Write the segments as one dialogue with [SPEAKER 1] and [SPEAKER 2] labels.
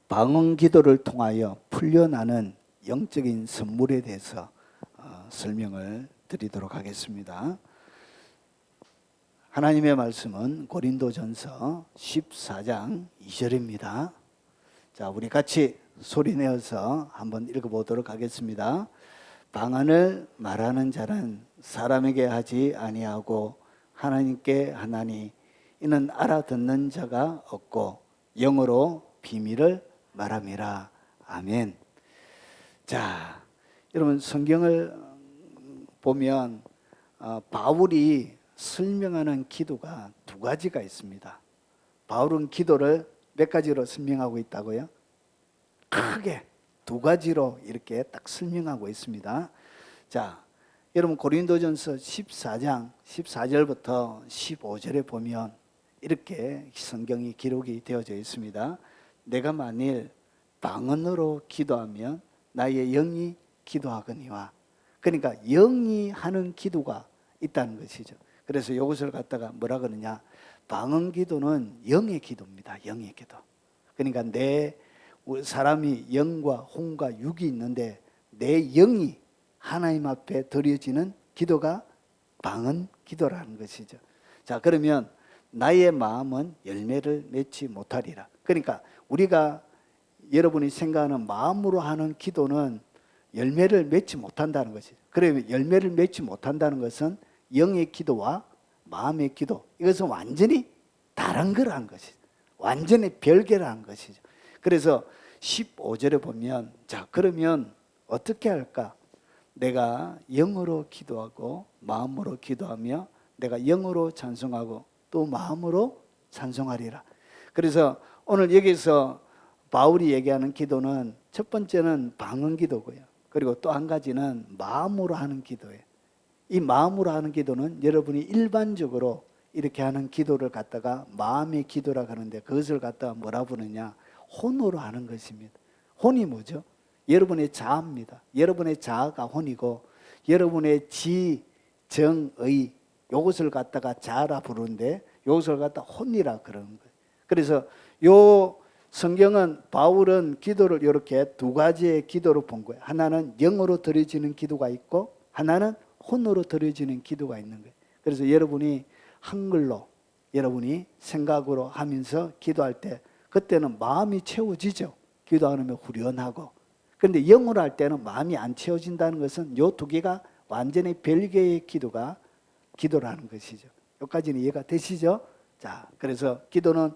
[SPEAKER 1] 방언 기도를 통하여 풀려나는 영적인 선물에 대해서 설명을 드리도록 하겠습니다. 하나님의 말씀은 고린도전서 14장 2절입니다. 자, 우리 같이 소리내어서 한번 읽어보도록 하겠습니다. 방언을 말하는 자는 사람에게 하지 아니하고 하나님께 하나니 이는 알아듣는 자가 없고 영어로 비밀을 말함이라. 아멘. 자, 여러분 성경을 보면 바울이 설명하는 기도가 두 가지가 있습니다. 바울은 기도를 몇 가지로 설명하고 있다고요? 크게 두 가지로 이렇게 딱 설명하고 있습니다. 자, 여러분 고린도전서 14장 14절부터 15절에 보면 이렇게 성경이 기록이 되어져 있습니다. 내가 만일 방언으로 기도하면 나의 영이 기도하거니와. 그러니까 영이 하는 기도가 있다는 것이죠. 그래서 이것을 갖다가 뭐라 그러냐, 방언 기도는 영의 기도입니다. 영의 기도. 그러니까 내 사람이 영과 혼과 육이 있는데 내 영이 하나님 앞에 드려지는 기도가 방언 기도라는 것이죠. 자, 그러면 나의 마음은 열매를 맺지 못하리라. 그러니까 우리가 여러분이 생각하는 마음으로 하는 기도는 열매를 맺지 못한다는 것이죠. 그러면 열매를 맺지 못한다는 것은 영의 기도와 마음의 기도, 이것은 완전히 다른 거라는 것이죠. 완전히 별개라는 것이죠. 그래서 15절에 보면, 자, 그러면 어떻게 할까? 내가 영으로 기도하고 마음으로 기도하며 내가 영으로 찬송하고 또 마음으로 찬송하리라. 그래서 오늘 여기서 바울이 얘기하는 기도는 첫 번째는 방언 기도고요. 그리고 또 한 가지는 마음으로 하는 기도예요. 이 마음으로 하는 기도는 여러분이 일반적으로 이렇게 하는 기도를 갖다가 마음의 기도라고 하는데 그것을 갖다가 뭐라 부르냐? 혼으로 하는 것입니다. 혼이 뭐죠? 여러분의 자아입니다. 여러분의 자아가 혼이고 여러분의 지, 정, 의 이것을 갖다가 자아라 부르는데 이것을 갖다가 혼이라 그러는 거예요. 그래서 요 성경은 바울은 기도를 이렇게 두 가지의 기도로 본 거예요. 하나는 영으로 드려지는 기도가 있고 하나는 혼으로 드려지는 기도가 있는 거예요. 그래서 여러분이 한글로 여러분이 생각으로 하면서 기도할 때 그때는 마음이 채워지죠. 기도하면 후련하고. 그런데 영어로 할 때는 마음이 안 채워진다는 것은 이 두 개가 완전히 별개의 기도라는 것이죠. 여기까지는 이해가 되시죠? 자, 그래서 기도는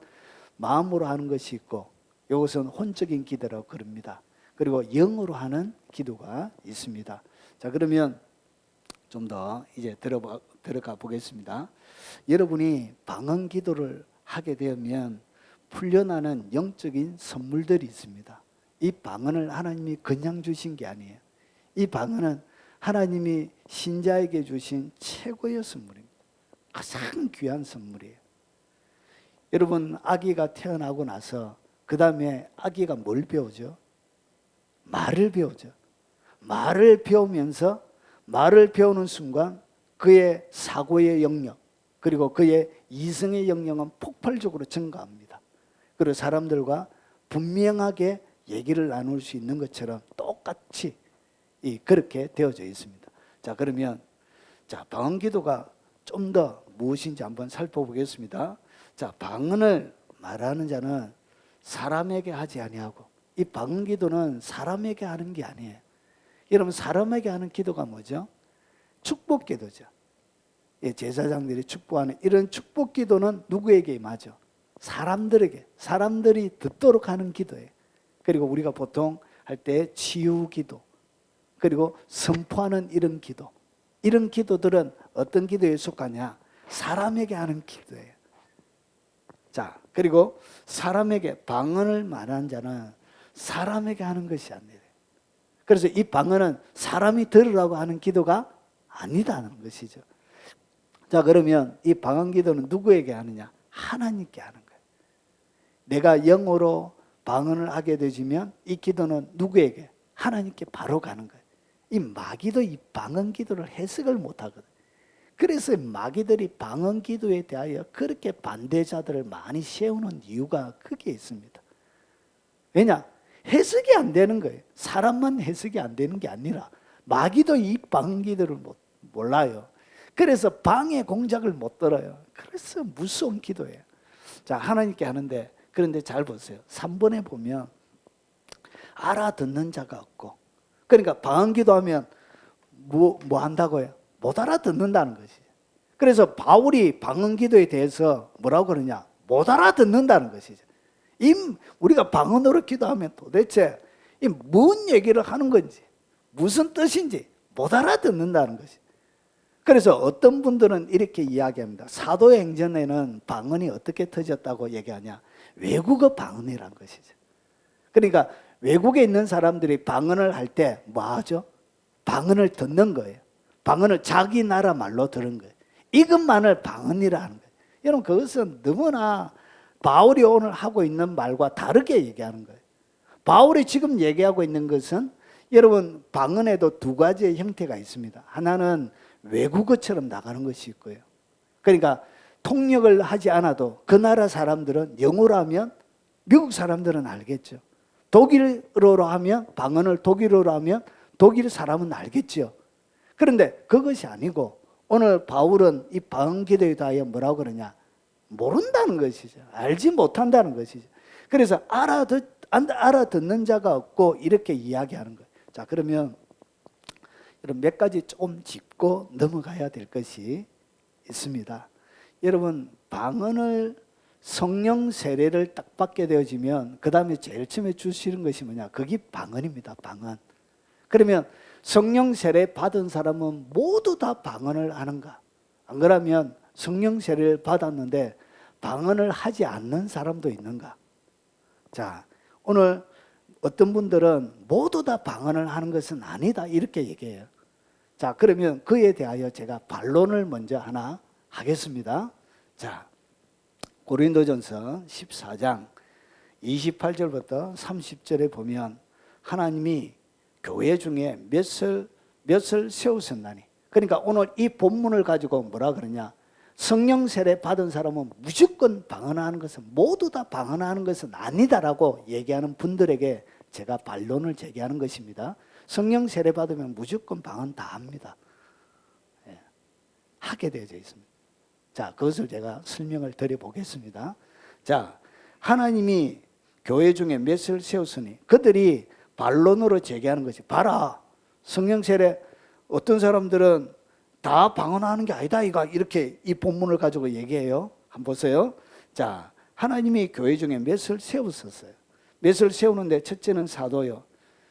[SPEAKER 1] 마음으로 하는 것이 있고 이것은 혼적인 기도라고 그럽니다. 그리고 영어로 하는 기도가 있습니다. 자, 그러면 좀 더 이제 들어가 보겠습니다. 여러분이 방언 기도를 하게 되면 풀려나는 영적인 선물들이 있습니다. 이 방언을 하나님이 그냥 주신 게 아니에요. 이 방언은 하나님이 신자에게 주신 최고의 선물입니다. 가장 귀한 선물이에요. 여러분, 아기가 태어나고 나서 그 다음에 아기가 뭘 배우죠? 말을 배우죠. 말을 배우면서 말을 배우는 순간 그의 사고의 영역 그리고 그의 이성의 영역은 폭발적으로 증가합니다. 그리고 사람들과 분명하게 얘기를 나눌 수 있는 것처럼 똑같이 그렇게 되어져 있습니다. 자, 그러면 방언 기도가 좀 더 무엇인지 한번 살펴보겠습니다. 자, 방언을 말하는 자는 사람에게 하지 아니하고, 이 방언 기도는 사람에게 하는 게 아니에요. 여러분, 사람에게 하는 기도가 뭐죠? 축복 기도죠. 제사장들이 축복하는 이런 축복 기도는 누구에게 임하죠? 사람들에게, 사람들이 듣도록 하는 기도예요. 그리고 우리가 보통 할 때 치유 기도, 그리고 선포하는 이런 기도, 이런 기도들은 어떤 기도에 속하냐? 사람에게 하는 기도예요. 자, 그리고 사람에게 방언을 말하는 자는 사람에게 하는 것이 아니에요. 그래서 이 방언은 사람이 들으라고 하는 기도가 아니다는 것이죠. 자, 그러면 이 방언 기도는 누구에게 하느냐? 하나님께 하는 거예요. 내가 영어로 방언을 하게 되지면 이 기도는 누구에게? 하나님께 바로 가는 거예요. 이 마귀도 이 방언 기도를 해석을 못 하거든. 그래서 마귀들이 방언 기도에 대하여 그렇게 반대자들을 많이 세우는 이유가 크게 있습니다. 왜냐? 해석이 안 되는 거예요. 사람만 해석이 안 되는 게 아니라 마귀도 이 방언기도를 몰라요. 그래서 방해 공작을 못 들어요. 그래서 무서운 기도예요. 자, 하나님께 하는데, 그런데 잘 보세요. 3번에 보면 알아듣는 자가 없고, 그러니까 방언기도 하면 뭐 한다고요? 못 알아듣는다는 것이죠. 그래서 바울이 방언기도에 대해서 뭐라고 그러냐? 못 알아듣는다는 것이죠. 우리가 방언으로 기도하면 도대체 뭔 얘기를 하는 건지, 무슨 뜻인지 못 알아듣는다는 것이죠. 그래서 어떤 분들은 이렇게 이야기합니다. 사도행전에는 방언이 어떻게 터졌다고 얘기하냐? 외국어 방언이라는 것이죠. 그러니까 외국에 있는 사람들이 방언을 할 때 뭐 하죠? 방언을 듣는 거예요. 방언을 자기 나라 말로 들은 거예요. 이것만을 방언이라 하는 거예요. 여러분, 그것은 너무나 바울이 오늘 하고 있는 말과 다르게 얘기하는 거예요. 바울이 지금 얘기하고 있는 것은, 여러분, 방언에도 두 가지의 형태가 있습니다. 하나는 외국어처럼 나가는 것이 있고요. 그러니까 통역을 하지 않아도 그 나라 사람들은 영어로 하면 미국 사람들은 알겠죠. 독일어로 하면, 방언을 독일어로 하면 독일 사람은 알겠죠. 그런데 그것이 아니고 오늘 바울은 이 방언기도에 대하여 뭐라고 그러냐? 모른다는 것이죠. 알지 못한다는 것이죠. 그래서 알아듣는 자가 없고 이렇게 이야기하는 거예요. 자, 그러면 여러분 몇 가지 좀 짚고 넘어가야 될 것이 있습니다. 여러분, 방언을 성령 세례를 딱 받게 되어지면 그 다음에 제일 처음에 주시는 것이 뭐냐? 그게 방언입니다. 방언. 그러면 성령 세례 받은 사람은 모두 다 방언을 하는가? 안 그러면 성령 세례를 받았는데 방언을 하지 않는 사람도 있는가? 자, 오늘 어떤 분들은 모두 다 방언을 하는 것은 아니다 이렇게 얘기해요. 자, 그러면 그에 대하여 제가 반론을 먼저 하나 하겠습니다. 자, 고린도전서 14장 28절부터 30절에 보면 하나님이 교회 중에 몇을 세우셨나니, 그러니까 오늘 이 본문을 가지고 뭐라 그러냐? 성령 세례 받은 사람은 무조건 방언하는 것은, 모두 다 방언하는 것은 아니다라고 얘기하는 분들에게 제가 반론을 제기하는 것입니다. 성령 세례 받으면 무조건 방언 다 합니다. 예, 하게 되어져 있습니다. 자, 그것을 제가 설명을 드려보겠습니다. 자, 하나님이 교회 중에 몇을 세웠으니, 그들이 반론으로 제기하는 것이, 봐라, 성령 세례 어떤 사람들은 다 방언하는 게 아니다 이렇게 이 본문을 가지고 얘기해요. 한번 보세요. 자, 하나님이 교회 중에 몇을 세웠었어요. 몇을 세우는데 첫째는 사도요,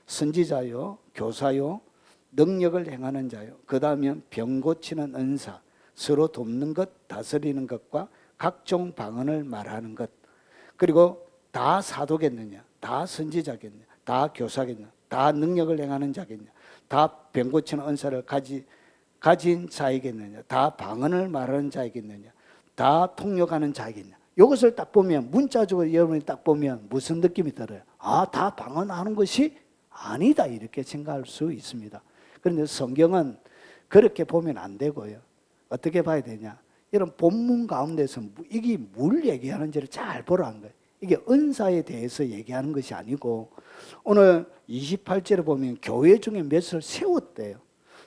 [SPEAKER 1] 선지자요, 교사요, 능력을 행하는 자요, 그 다음에 병 고치는 은사, 서로 돕는 것, 다스리는 것과 각종 방언을 말하는 것. 그리고 다 사도겠느냐? 다 선지자겠느냐? 다 교사겠느냐? 다 능력을 행하는 자겠느냐? 다 병 고치는 은사를 가진 자이겠느냐? 다 방언을 말하는 자이겠느냐? 다 통역하는 자이겠느냐? 이것을 딱 보면, 문자적으로 여러분이 딱 보면 무슨 느낌이 들어요? 아, 다 방언하는 것이 아니다 이렇게 생각할 수 있습니다. 그런데 성경은 그렇게 보면 안 되고요. 어떻게 봐야 되냐? 이런 본문 가운데서 이게 뭘 얘기하는지를 잘 보라는 거예요. 이게 은사에 대해서 얘기하는 것이 아니고, 오늘 28절에 보면 교회 중에 몇을 세웠대요.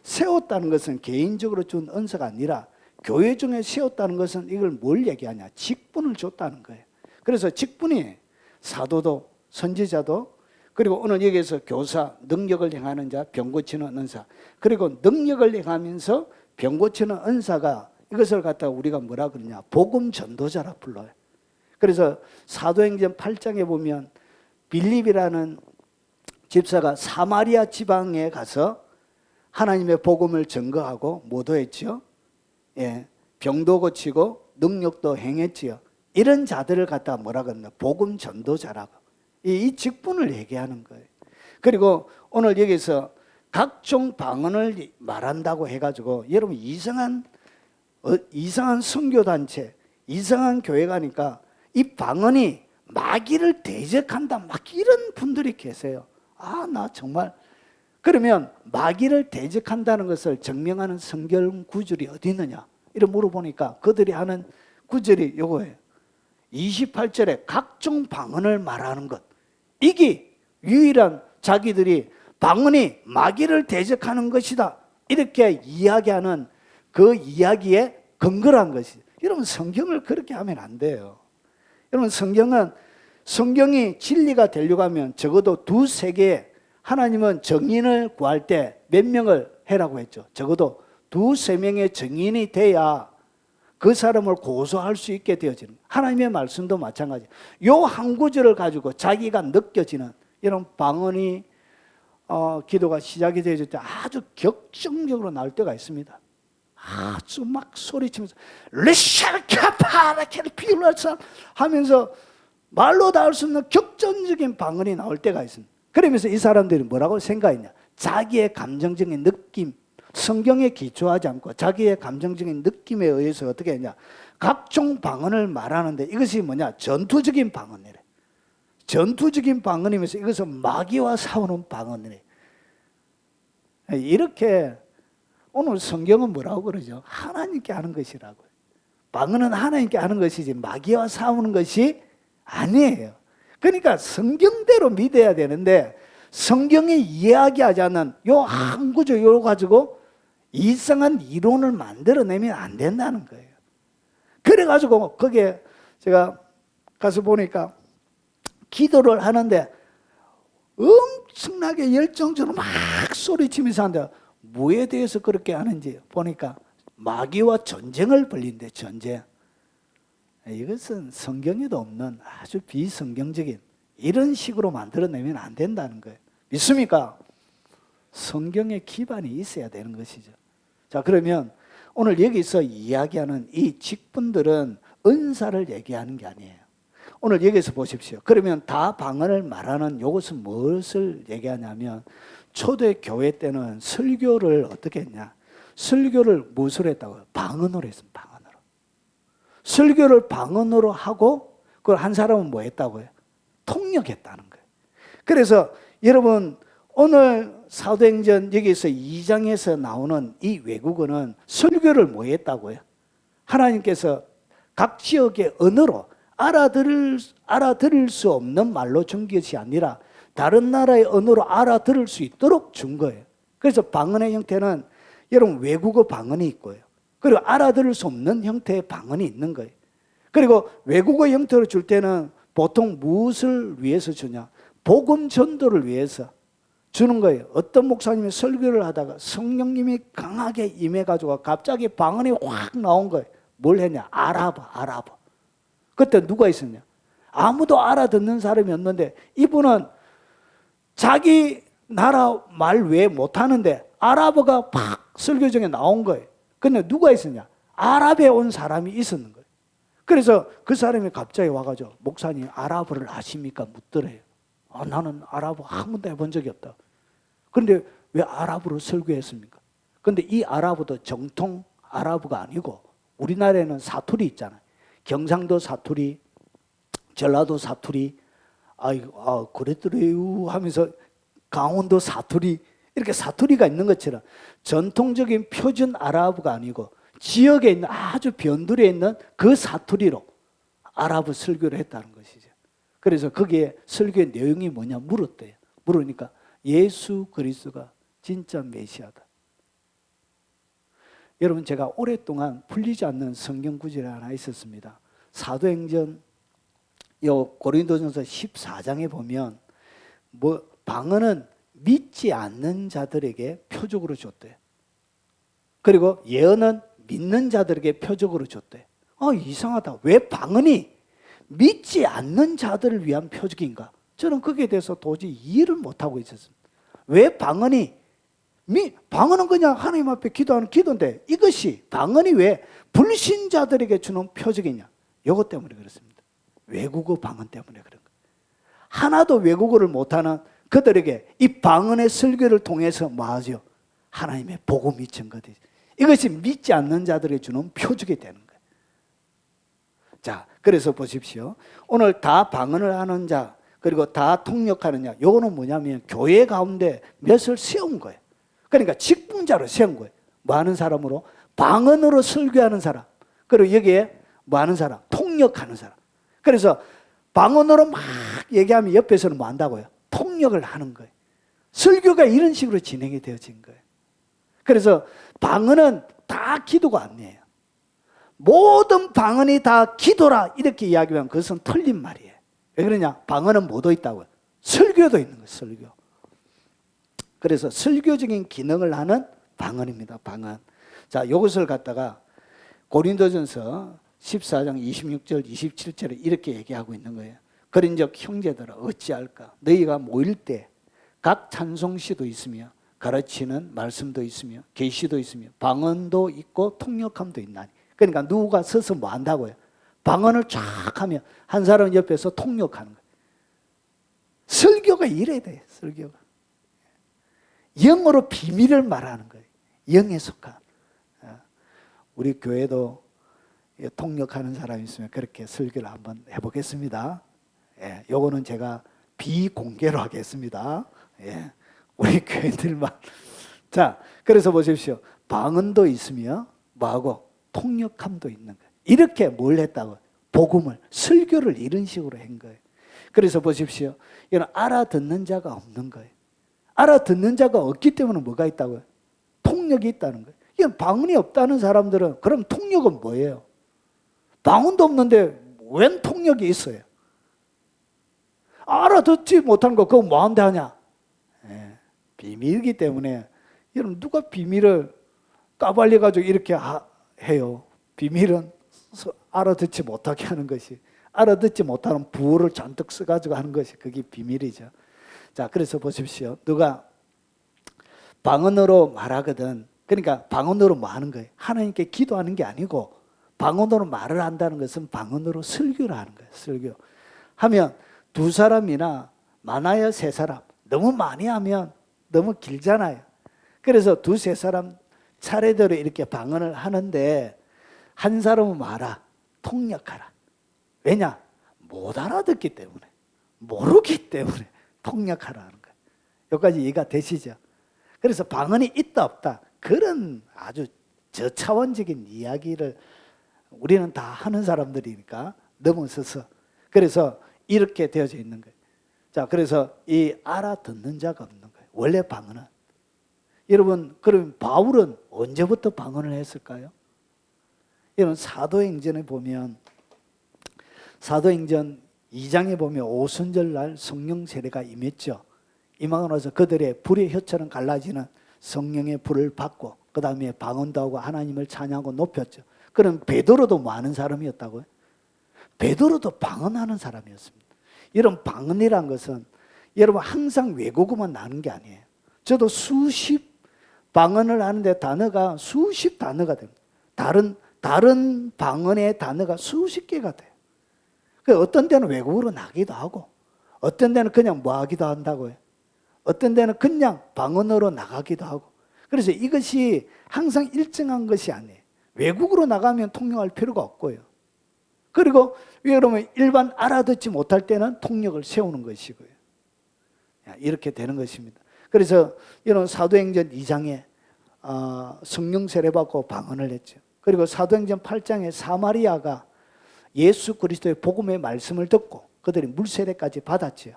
[SPEAKER 1] 세웠다는 것은 개인적으로 준 은사가 아니라 교회 중에 세웠다는 것은 이걸 뭘 얘기하냐? 직분을 줬다는 거예요. 그래서 직분이 사도도 선지자도, 그리고 오늘 여기에서 교사, 능력을 행하는 자, 병 고치는 은사, 그리고 능력을 행하면서 병 고치는 은사가, 이것을 갖다가 우리가 뭐라 그러냐? 복음 전도자라 불러요. 그래서 사도행전 8장에 보면 빌립이라는 집사가 사마리아 지방에 가서 하나님의 복음을 증거하고 모도했지요. 예, 병도 고치고 능력도 행했지요. 이런 자들을 갖다 뭐라 그러냐? 복음 전도자라고. 이 직분을 얘기하는 거예요. 그리고 오늘 여기서 각종 방언을 말한다고 해가지고, 여러분 이상한 선교단체, 이상한 교회 가니까 이 방언이 마귀를 대적한다 막 이런 분들이 계세요. 아, 나 정말. 그러면 마귀를 대적한다는 것을 증명하는 성경 구절이 어디 있느냐 이런 물어보니까 그들이 하는 구절이 요거예요. 28절에 각종 방언을 말하는 것, 이게 유일한 자기들이 방언이 마귀를 대적하는 것이다, 이렇게 이야기하는 그 이야기에 근거한 것이죠. 여러분, 성경을 그렇게 하면 안 돼요. 여러분, 성경이 진리가 되려고 하면 적어도 두세 개, 하나님은 정인을 구할 때 몇 명을 해라고 했죠. 적어도 두세 명의 정인이 돼야 그 사람을 고소할 수 있게 되어지는, 하나님의 말씀도 마찬가지. 요 한 구절을 가지고 자기가 느껴지는 이런 방언이 기도가 시작이 되어질 때 아주 격정적으로 나올 때가 있습니다. 아주 막 소리치면서 레샤카파라케르피울라사 하면서 말로 다 할 수 없는 격정적인 방언이 나올 때가 있습니다. 그러면서 이 사람들이 뭐라고 생각했냐? 자기의 감정적인 느낌, 성경에 기초하지 않고 자기의 감정적인 느낌에 의해서 어떻게 했냐? 각종 방언을 말하는데 이것이 뭐냐? 전투적인 방언이래. 전투적인 방언이면서 이것은 마귀와 싸우는 방언이래. 이렇게 오늘 성경은 뭐라고 그러죠? 하나님께 하는 것이라고요. 방언은 하나님께 하는 것이지 마귀와 싸우는 것이 아니에요. 그러니까 성경대로 믿어야 되는데 성경이 이야기하지 않는 요 한 구절 요 가지고 이상한 이론을 만들어내면 안 된다는 거예요. 그래가지고 거기에 제가 가서 보니까 기도를 하는데 엄청나게 열정적으로 막 소리치면서 하는데 뭐에 대해서 그렇게 하는지 보니까 마귀와 전쟁을 벌린대. 전쟁. 이것은 성경에도 없는 아주 비성경적인 이런 식으로 만들어내면 안 된다는 거예요. 믿습니까? 성경에 기반이 있어야 되는 것이죠. 자, 그러면 오늘 여기서 이야기하는 이 직분들은 은사를 얘기하는 게 아니에요. 오늘 여기서 보십시오. 그러면 다 방언을 말하는 이것은 무엇을 얘기하냐면 초대 교회 때는 설교를 어떻게 했냐? 설교를 무엇으로 했다고요? 방언으로 했습니다. 방언으로. 설교를 방언으로 하고 그걸 한 사람은 뭐 했다고요? 통역했다는 거예요. 그래서 여러분 오늘 사도행전 여기서 2장에서 나오는 이 외국어는 설교를 뭐 했다고요? 하나님께서 각 지역의 언어로 알아들을 수 없는 말로 준 것이 아니라 다른 나라의 언어로 알아들을 수 있도록 준 거예요. 그래서 방언의 형태는 여러분 외국어 방언이 있고요. 그리고 알아들을 수 없는 형태의 방언이 있는 거예요. 그리고 외국어 형태로 줄 때는 보통 무엇을 위해서 주냐? 복음 전도를 위해서 주는 거예요. 어떤 목사님이 설교를 하다가 성령님이 강하게 임해가지고 갑자기 방언이 확 나온 거예요. 뭘 했냐? 아랍어. 그때 누가 있었냐? 아무도 알아듣는 사람이 없는데 이분은 자기 나라 말 외에 못하는데 아랍어가 팍 설교 중에 나온 거예요. 근데 누가 있었냐? 아랍에 온 사람이 있었는 거예요. 그래서 그 사람이 갑자기 와가지고 목사님 아랍어를 아십니까? 묻더래요. 나는 아랍어 한 번도 해본 적이 없다. 그런데 왜 아랍어로 설교했습니까? 근데 이 아랍어도 정통 아랍어가 아니고 우리나라에는 사투리 있잖아요. 경상도 사투리, 전라도 사투리, 그랬더래요 하면서 강원도 사투리, 이렇게 사투리가 있는 것처럼 전통적인 표준 아랍어가 아니고 지역에 있는 아주 변두리에 있는 그 사투리로 아랍어 설교를 했다는 것이죠. 그래서 거기에 설교의 내용이 뭐냐 물었대요. 물으니까 예수 그리스도가 진짜 메시아다. 여러분 제가 오랫동안 풀리지 않는 성경 구절이 하나 있었습니다. 사도행전 고린도전서 14장에 보면 방언은 믿지 않는 자들에게 표적으로 줬대요. 그리고 예언은 믿는 자들에게 표적으로 줬대요. 이상하다. 왜 방언이 믿지 않는 자들을 위한 표적인가? 저는 거기에 대해서 도저히 이해를 못하고 있었습니다. 왜 방언은 그냥 하나님 앞에 기도하는 기도인데 이것이 방언이 왜 불신자들에게 주는 표적이냐? 이것 때문에 그렇습니다. 외국어 방언 때문에 그런 거예요. 하나도 외국어를 못하는 그들에게 이 방언의 설교를 통해서 뭐하죠? 하나님의 복음이 전가되죠. 이것이 믿지 않는 자들에게 주는 표적이 되는 거예요. 자, 그래서 보십시오. 오늘 다 방언을 하는 자 그리고 다 통역하는 자, 요거는 뭐냐면 교회 가운데 몇을 세운 거예요. 그러니까 직분자로 세운 거예요. 뭐 하는 사람으로? 방언으로 설교하는 사람. 그리고 여기에 뭐 하는 사람? 통역하는 사람. 그래서 방언으로 막 얘기하면 옆에서는 뭐 한다고요? 통역을 하는 거예요. 설교가 이런 식으로 진행이 되어진 거예요. 그래서 방언은 다 기도가 아니에요. 모든 방언이 다 기도라 이렇게 이야기하면 그것은 틀린 말이에요. 왜 그러냐? 방언은 뭐도 있다고요? 설교도 있는 거예요. 설교. 그래서 설교적인 기능을 하는 방언입니다. 방언. 자, 이것을 갖다가 고린도전서 14장 26절 27절에 이렇게 얘기하고 있는 거예요. 그런즉 형제들아 어찌할까? 너희가 모일 때 각 찬송시도 있으며 가르치는 말씀도 있으며 계시도 있으며 방언도 있고 통역함도 있나니. 그러니까 누가 서서 뭐 한다고요? 방언을 쫙 하면 한 사람 옆에서 통역하는 거예요. 설교가 이래야 돼요. 설교가. 영어로 비밀을 말하는 거예요. 영에 속한. 우리 교회도 통역하는 사람이 있으면 그렇게 설교를 한번 해보겠습니다. 예, 요거는 제가 비공개로 하겠습니다. 예, 우리 교회들만. 자, 그래서 보십시오. 방언도 있으며 뭐하고 통역함도 있는 거예요. 이렇게 뭘 했다고? 복음을, 설교를 이런 식으로 한 거예요. 그래서 보십시오. 이건 알아듣는 자가 없는 거예요. 알아듣는 자가 없기 때문에 뭐가 있다고요? 통역이 있다는 거예요. 이건 방언이 없다는 사람들은 그럼 통역은 뭐예요? 방언도 없는데 웬 통역이 있어요? 알아듣지 못한 거 그거 뭐한데 하냐? 예, 비밀이기 때문에 여러분 누가 비밀을 까발려가지고 이렇게 해요? 비밀은 알아듣지 못하게 하는 것이, 알아듣지 못하는 부호를 잔뜩 써가지고 하는 것이 그게 비밀이죠. 자, 그래서 보십시오. 누가 방언으로 말하거든. 그러니까 방언으로 뭐 하는 거예요? 하나님께 기도하는 게 아니고 방언으로 말을 한다는 것은 방언으로 설교를 하는 거예요. 설교. 하면 두 사람이나 많아야 세 사람. 너무 많이 하면 너무 길잖아요. 그래서 두세 사람 차례대로 이렇게 방언을 하는데 한 사람은 말아. 통역하라. 왜냐? 못 알아듣기 때문에. 모르기 때문에 통역하라 하는 거예요. 여기까지 이해가 되시죠? 그래서 방언이 있다 없다 그런 아주 저차원적인 이야기를 우리는 다 하는 사람들이니까 넘어서서 그래서 이렇게 되어져 있는 거예요. 자, 그래서 이 알아듣는 자가 없는 거예요. 원래 방언은. 여러분, 그럼 바울은 언제부터 방언을 했을까요? 여러분, 사도행전에 보면 사도행전 2장에 보면 오순절날 성령 세례가 임했죠. 임하고 나서 그들의 불의 혀처럼 갈라지는 성령의 불을 받고 그 다음에 방언도 하고 하나님을 찬양하고 높였죠. 그럼 베드로도 뭐 하는 사람이었다고요? 베드로도 방언하는 사람이었습니다. 여러분, 방언이란 것은 여러분 항상 외국어만 나는 게 아니에요. 저도 수십 방언을 하는데 단어가 수십 단어가 됩니다. 다른 방언의 단어가 수십 개가 돼요. 어떤 데는 외국어로 나기도 하고 어떤 데는 그냥 뭐 하기도 한다고요. 어떤 데는 그냥 방언으로 나가기도 하고. 그래서 이것이 항상 일정한 것이 아니에요. 외국으로 나가면 통역할 필요가 없고요. 그리고 여러분 일반 알아듣지 못할 때는 통역을 세우는 것이고요. 이렇게 되는 것입니다. 그래서 이런 사도행전 2장에 성령 세례받고 방언을 했죠. 그리고 사도행전 8장에 사마리아가 예수 그리스도의 복음의 말씀을 듣고 그들이 물세례까지 받았죠.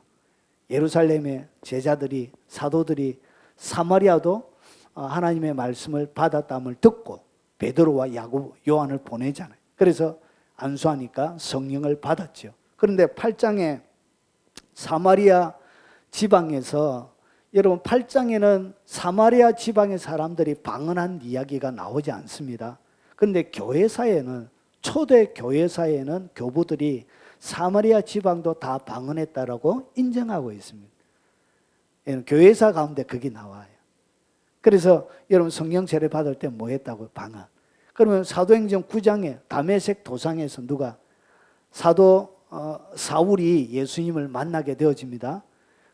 [SPEAKER 1] 예루살렘의 제자들이 사도들이 사마리아도 하나님의 말씀을 받았다함을 듣고 베드로와 야고보, 요한을 보내잖아요. 그래서 안수하니까 성령을 받았죠. 그런데 8장에 사마리아 지방에서 여러분 8장에는 사마리아 지방의 사람들이 방언한 이야기가 나오지 않습니다. 그런데 교회사에는 초대 교회사에는 교부들이 사마리아 지방도 다 방언했다라고 인정하고 있습니다. 교회사 가운데 그게 나와요. 그래서 여러분 성령 세례 받을 때 뭐 했다고? 방언. 그러면 사도행전 9장에 다메섹 도상에서 누가 사도 사울이 예수님을 만나게 되어집니다.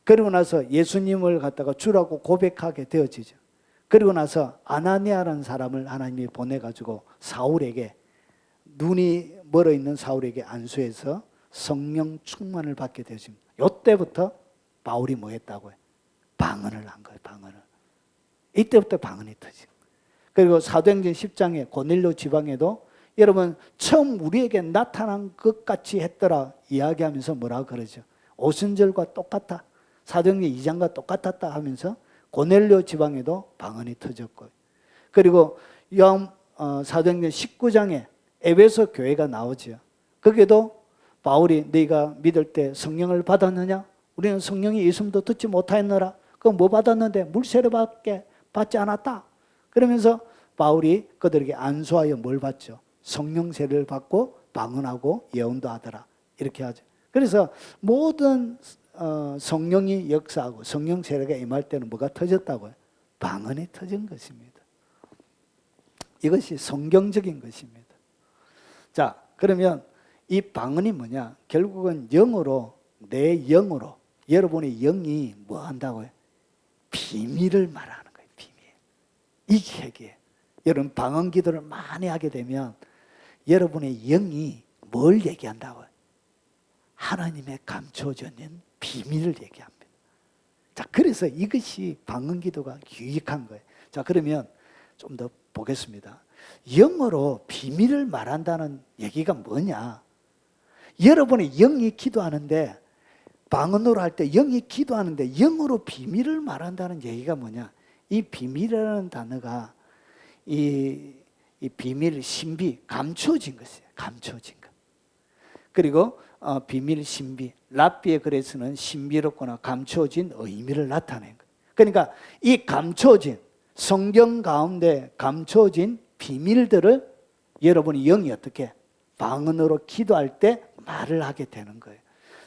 [SPEAKER 1] 그리고 나서 예수님을 갖다가 주라고 고백하게 되어지죠. 그리고 나서 아나니아라는 사람을 하나님이 보내가지고 사울에게 눈이 멀어 있는 사울에게 안수해서 성령 충만을 받게 되어집니다. 이때부터 바울이 뭐 했다고요? 방언을 한 거예요. 방언을. 이때부터 방언이 터지고. 그리고 사도행전 10장에 고넬료 지방에도 여러분 처음 우리에게 나타난 것 같이 했더라 이야기하면서 뭐라 그러죠? 오순절과 똑같아. 사도행전 2장과 똑같았다 하면서 고넬료 지방에도 방언이 터졌고, 그리고 사도행전 19장에 에베소 교회가 나오죠. 거기에도 바울이 너희가 믿을 때 성령을 받았느냐? 우리는 성령이 있음도 듣지 못하였노라. 그럼 뭐 받았는데? 물세례밖에 받지 않았다. 그러면서 바울이 그들에게 안수하여 뭘 받죠? 성령 세례를 받고 방언하고 예언도 하더라. 이렇게 하죠. 그래서 모든 성령이 역사하고 성령 세례가 임할 때는 뭐가 터졌다고요? 방언이 터진 것입니다. 이것이 성경적인 것입니다. 자, 그러면 이 방언이 뭐냐? 결국은 영으로, 내 영으로, 여러분의 영이 뭐 한다고요? 비밀을 말하는 거예요. 비밀. 이게 핵이에요. 여러분 방언 기도를 많이 하게 되면 여러분의 영이 뭘 얘기한다고요? 하나님의 감춰져있는 비밀을 얘기합니다. 자, 그래서 이것이 방언 기도가 유익한 거예요. 자, 그러면 좀 더 보겠습니다. 영어로 비밀을 말한다는 얘기가 뭐냐? 여러분의 영이 기도하는데, 방언으로 할 때 영이 기도하는데 영어로 비밀을 말한다는 얘기가 뭐냐? 이 비밀이라는 단어가 이 비밀, 신비, 감춰진 것이에요. 감춰진 것. 그리고 비밀, 신비, 랍비의 글에서는 신비롭거나 감춰진 의미를 나타낸 거예요. 그러니까 이 감춰진, 성경 가운데 감춰진 비밀들을 여러분이 영이 어떻게 방언으로 기도할 때 말을 하게 되는 거예요.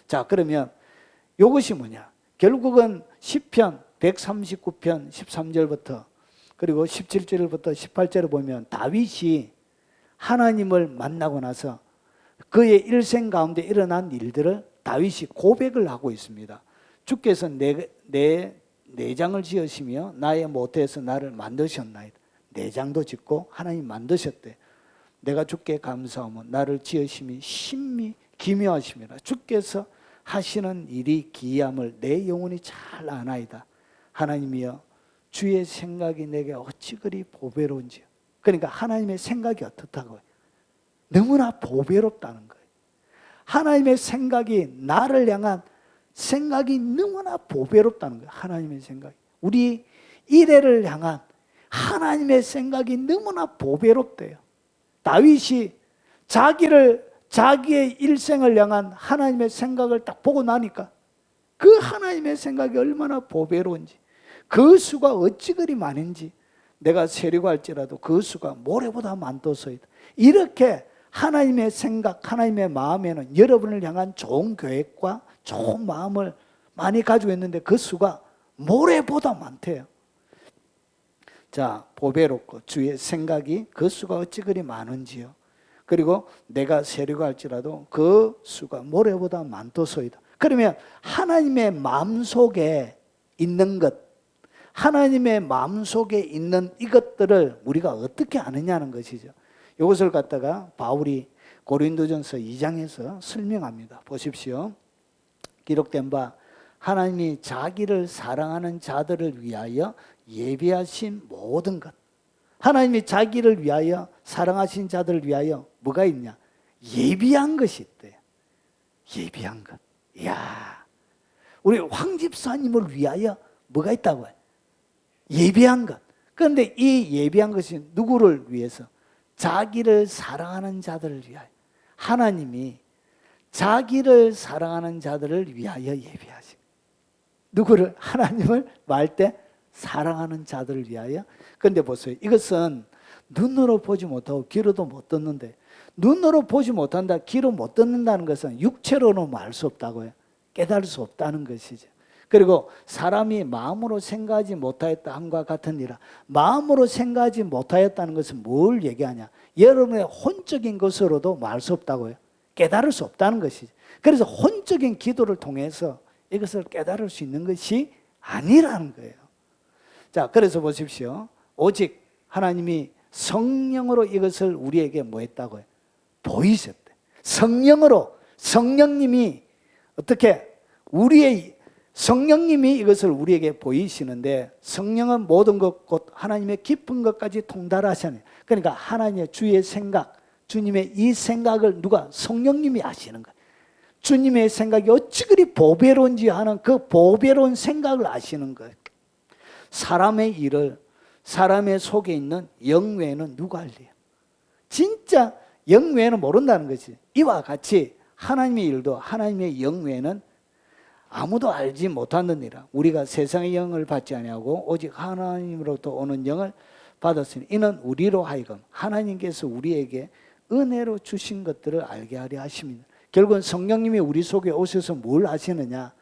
[SPEAKER 1] 자, 그러면 이것이 뭐냐? 결국은 시편 139편 13절부터 그리고 17절부터 18절을 보면 다윗이 하나님을 만나고 나서 그의 일생 가운데 일어난 일들을 다윗이 고백을 하고 있습니다. 주께서 내 내장을 지으시며 나의 모태에서 나를 만드셨나이다. 내장도 짓고 하나님 만드셨대. 내가 주께 감사하며 나를 지으심이 심히 기묘하심이라. 주께서 하시는 일이 기이함을 내 영혼이 잘 아나이다. 하나님이여, 주의 생각이 내게 어찌 그리 보배로운지요. 그러니까 하나님의 생각이 어떻다고요? 너무나 보배롭다는 거예요. 하나님의 생각이, 나를 향한 생각이 너무나 보배롭다는 거예요. 하나님의 생각이. 우리 이래를 향한 하나님의 생각이 너무나 보배롭대요. 다윗이 자기의 일생을 향한 하나님의 생각을 딱 보고 나니까 그 하나님의 생각이 얼마나 보배로운지, 그 수가 어찌 그리 많은지, 내가 세려고 할지라도 그 수가 모래보다 많도소이다. 이렇게 하나님의 생각, 하나님의 마음에는 여러분을 향한 좋은 계획과 좋은 마음을 많이 가지고 있는데 그 수가 모래보다 많대요. 자, 보배롭고 주의 생각이 그 수가 어찌 그리 많은지요. 그리고 내가 세려고 할지라도 그 수가 모래보다 많도소이다. 그러면 하나님의 마음속에 있는 것, 하나님의 마음속에 있는 이것들을 우리가 어떻게 아느냐는 것이죠. 이것을 갖다가 바울이 고린도전서 2장에서 설명합니다. 보십시오. 기록된 바 하나님이 자기를 사랑하는 자들을 위하여 예비하신 모든 것, 하나님이 자기를 위하여 사랑하신 자들을 위하여 뭐가 있냐? 예비한 것이 있대요. 예비한 것. 이야, 우리 황 집사님을 위하여 뭐가 있다고요? 예비한 것. 그런데 이 예비한 것이 누구를 위해서? 자기를 사랑하는 자들을 위하여. 하나님이 자기를 사랑하는 자들을 위하여 예비하시. 누구를? 하나님을 말 때 사랑하는 자들을 위하여. 그런데 보세요. 이것은 눈으로 보지 못하고 귀로도 못 듣는데, 눈으로 보지 못한다, 귀로 못 듣는다는 것은 육체로는 말 수 없다고요. 깨달을 수 없다는 것이죠. 그리고 사람이 마음으로 생각하지 못하였다 함과 같으니라. 마음으로 생각하지 못하였다는 것은 뭘 얘기하냐? 여러분의 혼적인 것으로도 말 수 없다고요. 깨달을 수 없다는 것이죠. 그래서 혼적인 기도를 통해서 이것을 깨달을 수 있는 것이 아니라는 거예요. 자, 그래서 보십시오. 오직 하나님이 성령으로 이것을 우리에게 뭐 했다고요? 보이셨대. 성령으로, 성령님이 어떻게 성령님이 이것을 우리에게 보이시는데, 성령은 모든 것 곧 하나님의 깊은 것까지 통달하시네. 그러니까 하나님의 주의 생각, 주님의 이 생각을 누가? 성령님이 아시는 거예요. 주님의 생각이 어찌 그리 보배로운지 하는 그 보배로운 생각을 아시는 거예요. 사람의 일을 사람의 속에 있는 영 외에는 누가 알래요? 진짜 영 외에는 모른다는 거지. 이와 같이 하나님의 일도 하나님의 영 외에는 아무도 알지 못하느니라. 우리가 세상의 영을 받지 아니하고 오직 하나님으로부터 오는 영을 받았으니 이는 우리로 하여금 하나님께서 우리에게 은혜로 주신 것들을 알게 하려 하십니다. 결국은 성령님이 우리 속에 오셔서 뭘 하시느냐?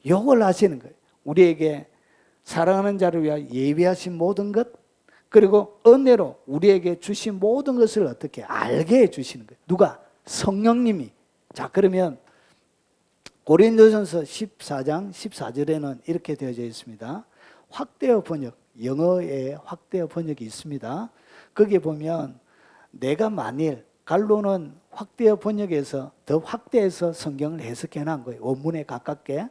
[SPEAKER 1] 요걸 하시는 거예요. 우리에게 사랑하는 자를 위하여 예비하신 모든 것, 그리고 은혜로 우리에게 주신 모든 것을 어떻게 알게 해주시는 거예요. 누가? 성령님이. 자, 그러면 고린도전서 14장 14절에는 이렇게 되어져 있습니다. 확대어 번역, 영어에 확대어 번역이 있습니다. 거기에 보면 내가 만일, 갈로는 확대어 번역에서 더 확대해서 성경을 해석해 놓은 거예요. 원문에 가깝게.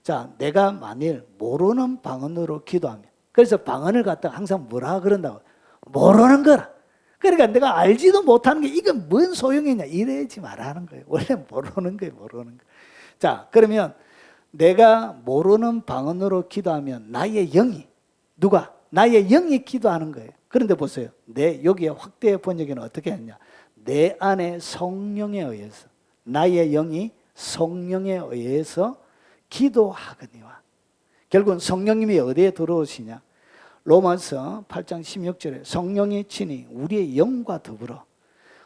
[SPEAKER 1] 자, 내가 만일 모르는 방언으로 기도하면, 그래서 방언을 갖다가 항상 뭐라 그런다고? 모르는 거라. 그러니까 내가 알지도 못하는 게 이건 뭔 소용이냐 이러지 말라는 거예요. 원래 모르는 거예요. 모르는 거. 자, 그러면 내가 모르는 방언으로 기도하면 나의 영이, 누가? 나의 영이 기도하는 거예요. 그런데 보세요. 여기에 확대 번역에는 어떻게 했냐? 내 안에 성령에 의해서, 나의 영이 성령에 의해서 기도하거니와. 결국은 성령님이 어디에 들어오시냐? 로마서 8장 16절에 성령이 친히 우리의 영과 더불어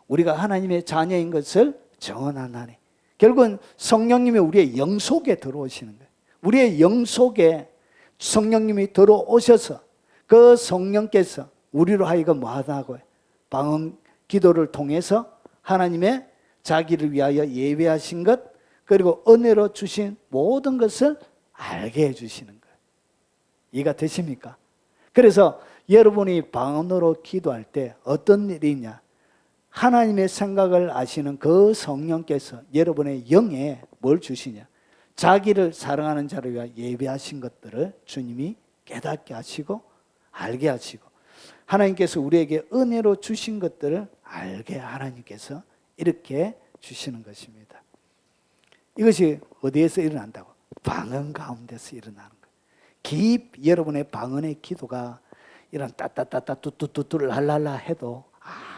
[SPEAKER 1] 우리가 하나님의 자녀인 것을 증언하나니. 결국은 성령님이 우리의 영 속에 들어오시는 거예요. 우리의 영 속에 성령님이 들어오셔서 그 성령께서 우리로 하여금 뭐 하다고요? 방언 기도를 통해서 하나님의 자기를 위하여 예배하신 것, 그리고 은혜로 주신 모든 것을 알게 해주시는 거예요. 이해가 되십니까? 그래서 여러분이 방언으로 기도할 때 어떤 일이 있냐? 하나님의 생각을 아시는 그 성령께서 여러분의 영에 뭘 주시냐? 자기를 사랑하는 자를 위하여 예배하신 것들을 주님이 깨닫게 하시고 알게 하시고, 하나님께서 우리에게 은혜로 주신 것들을 알게 하나님께서 이렇게 주시는 것입니다. 이것이 어디에서 일어난다고? 방언 가운데서 일어나는 거예요. 여러분의 방언의 기도가 이런 따따따따 뚜뚜뚜뚜를 할랄라 해도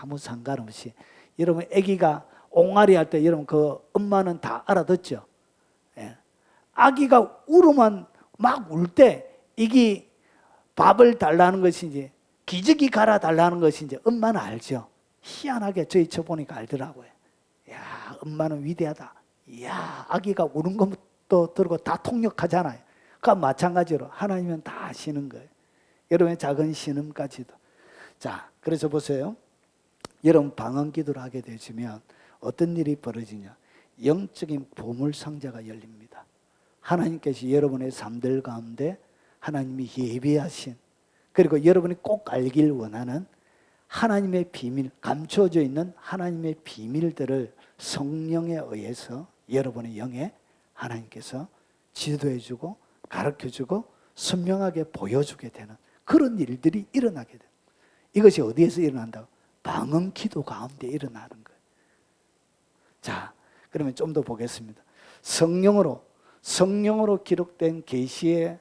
[SPEAKER 1] 아무 상관없이, 여러분 아기가 옹알이 할 때 여러분 그 엄마는 다 알아듣죠. 예. 아기가 울으면 막 울 때 이게 밥을 달라는 것인지 기저귀 갈아 달라는 것인지 엄마는 알죠. 희한하게 저희 쳐보니까 알더라고요. 야, 엄마는 위대하다. 이야, 아기가 우는 것도 들고 다 통역하잖아요. 그러니까 마찬가지로 하나님은 다 아시는 거예요. 여러분의 작은 신음까지도. 자, 그래서 보세요. 여러분 방언 기도를 하게 되시면 어떤 일이 벌어지냐? 영적인 보물상자가 열립니다. 하나님께서 여러분의 삶들 가운데 하나님이 예비하신, 그리고 여러분이 꼭 알길 원하는 하나님의 비밀, 감춰져 있는 하나님의 비밀들을 성령에 의해서 여러분의 영에 하나님께서 지도해주고 가르쳐주고 선명하게 보여주게 되는 그런 일들이 일어나게 돼요. 이것이 어디에서 일어난다고? 방언 기도 가운데 일어나는 거예요. 자, 그러면 좀 더 보겠습니다. 성령으로 기록된 계시의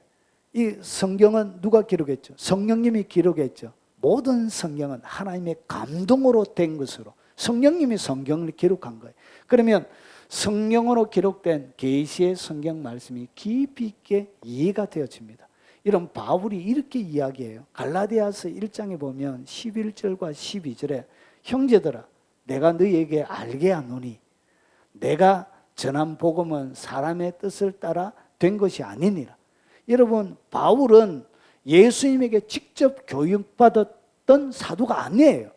[SPEAKER 1] 이 성경은 누가 기록했죠? 성령님이 기록했죠. 모든 성경은 하나님의 감동으로 된 것으로 성령님이 성경을 기록한 거예요. 그러면 성령으로 기록된 계시의 성경 말씀이 깊이 있게 이해가 되어집니다. 이런 바울이 이렇게 이야기해요. 갈라디아서 1장에 보면 11절과 12절에 형제들아 내가 너희에게 알게 하노니 내가 전한 복음은 사람의 뜻을 따라 된 것이 아니니라. 여러분 바울은 예수님에게 직접 교육받았던 사도가 아니에요.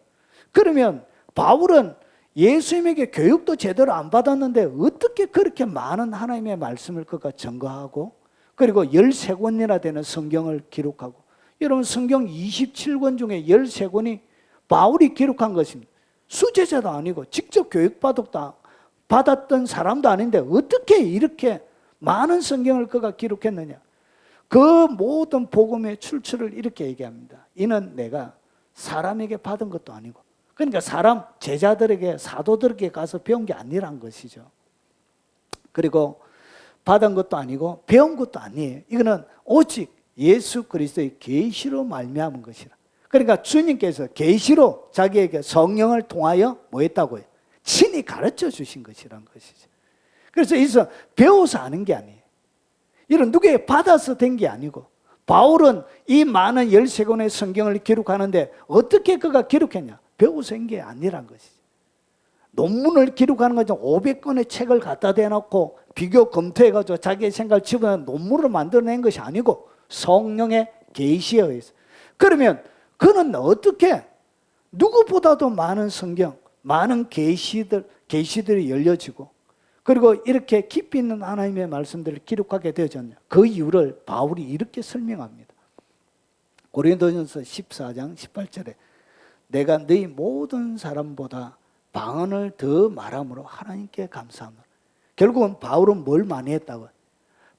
[SPEAKER 1] 그러면 바울은 예수님에게 교육도 제대로 안 받았는데 어떻게 그렇게 많은 하나님의 말씀을 그가 증거하고 그리고 13권이나 되는 성경을 기록하고, 여러분 성경 27권 중에 13권이 바울이 기록한 것입니다. 수제자도 아니고 직접 교육받았던 사람도 아닌데 어떻게 이렇게 많은 성경을 그가 기록했느냐. 그 모든 복음의 출처를 이렇게 얘기합니다. 이는 내가 사람에게 받은 것도 아니고 그러니까 사람, 제자들에게, 사도들에게 가서 배운 게 아니란 것이죠. 그리고 받은 것도 아니고 배운 것도 아니에요. 이거는 오직 예수 그리스도의 계시로 말미암은 것이라. 그러니까 주님께서 계시로 자기에게 성령을 통하여 뭐 했다고요? 친히 가르쳐 주신 것이란 것이죠. 그래서 여기서 배워서 아는 게 아니에요. 이런 누구에게 받아서 된 게 아니고, 바울은 이 많은 13권의 성경을 기록하는데 어떻게 그가 기록했냐? 배워서 한 게 아니란 것이죠. 논문을 기록하는 거죠. 500권의 책을 갖다 대놓고 비교 검토해가지고 자기의 생각을 집어넣은 논문을 만들어낸 것이 아니고 성령의 계시에 의해서. 그러면 그는 어떻게 누구보다도 많은 성경, 많은 계시들이 열려지고 그리고 이렇게 깊이 있는 하나님의 말씀들을 기록하게 되어졌냐? 그 이유를 바울이 이렇게 설명합니다. 고린도전서 14장 18절에 내가 너희 모든 사람보다 방언을 더 말함으로 하나님께 감사합니다. 결국은 바울은 뭘 많이 했다고?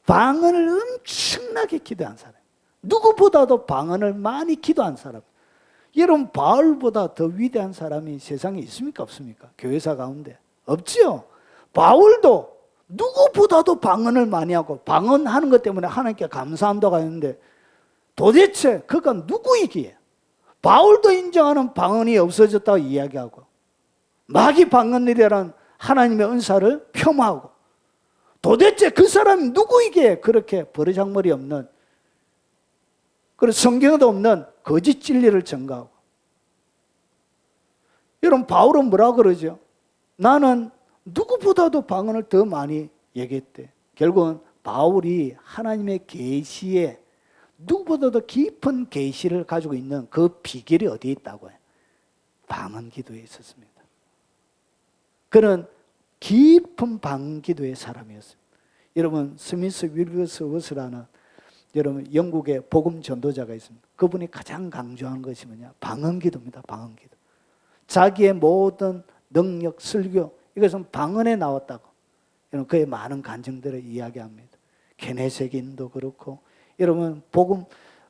[SPEAKER 1] 방언을 엄청나게 기도한 사람. 누구보다도 방언을 많이 기도한 사람. 여러분, 바울보다 더 위대한 사람이 세상에 있습니까? 없습니까? 교회사 가운데 없지요. 바울도 누구보다도 방언을 많이 하고 방언하는 것 때문에 하나님께 감사한다고 하는데 도대체 그가 누구이기에? 바울도 인정하는 방언이 없어졌다고 이야기하고 마귀 방언이라는 하나님의 은사를 폄하하고 도대체 그 사람이 누구이기에 그렇게 버르장머리 없는, 그리고 성경에도 없는 거짓 진리를 전가하고. 여러분, 바울은 뭐라 그러죠? 나는 누구보다도 방언을 더 많이 얘기했대. 결국은 바울이 하나님의 계시에 누구보다도 깊은 계시를 가지고 있는 그 비결이 어디에 있다고 해요? 방언 기도에 있었습니다. 그는 깊은 방언 기도의 사람이었습니다. 여러분, 스미스 윌버스워스라는 여러분 영국의 복음 전도자가 있습니다. 그분이 가장 강조하는 것이 뭐냐? 방언 기도입니다. 방언 기도. 자기의 모든 능력, 설교, 이것은 방언에 나왔다고 여러분 그의 많은 간증들을 이야기합니다. 케네세긴도 그렇고 여러분 복음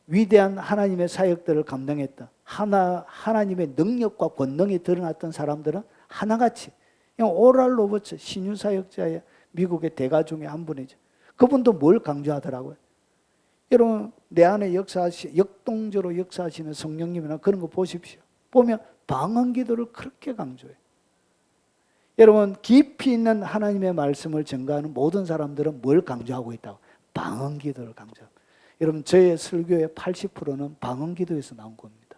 [SPEAKER 1] 위대한 하나님의 사역들을 감당했던 하나님의 능력과 권능이 드러났던 사람들은 하나같이 오랄 로버츠 신유 사역자의 미국의 대가 중에 한 분이죠. 그분도 뭘 강조하더라고요. 여러분 내 안에 역동적으로 역사하시는 성령님이나 그런 거 보십시오. 보면 방언 기도를 그렇게 강조해요. 여러분 깊이 있는 하나님의 말씀을 전가하는 모든 사람들은 뭘 강조하고 있다고? 방언 기도를 강조합니다. 여러분 저의 설교의 80%는 방언 기도에서 나온 겁니다.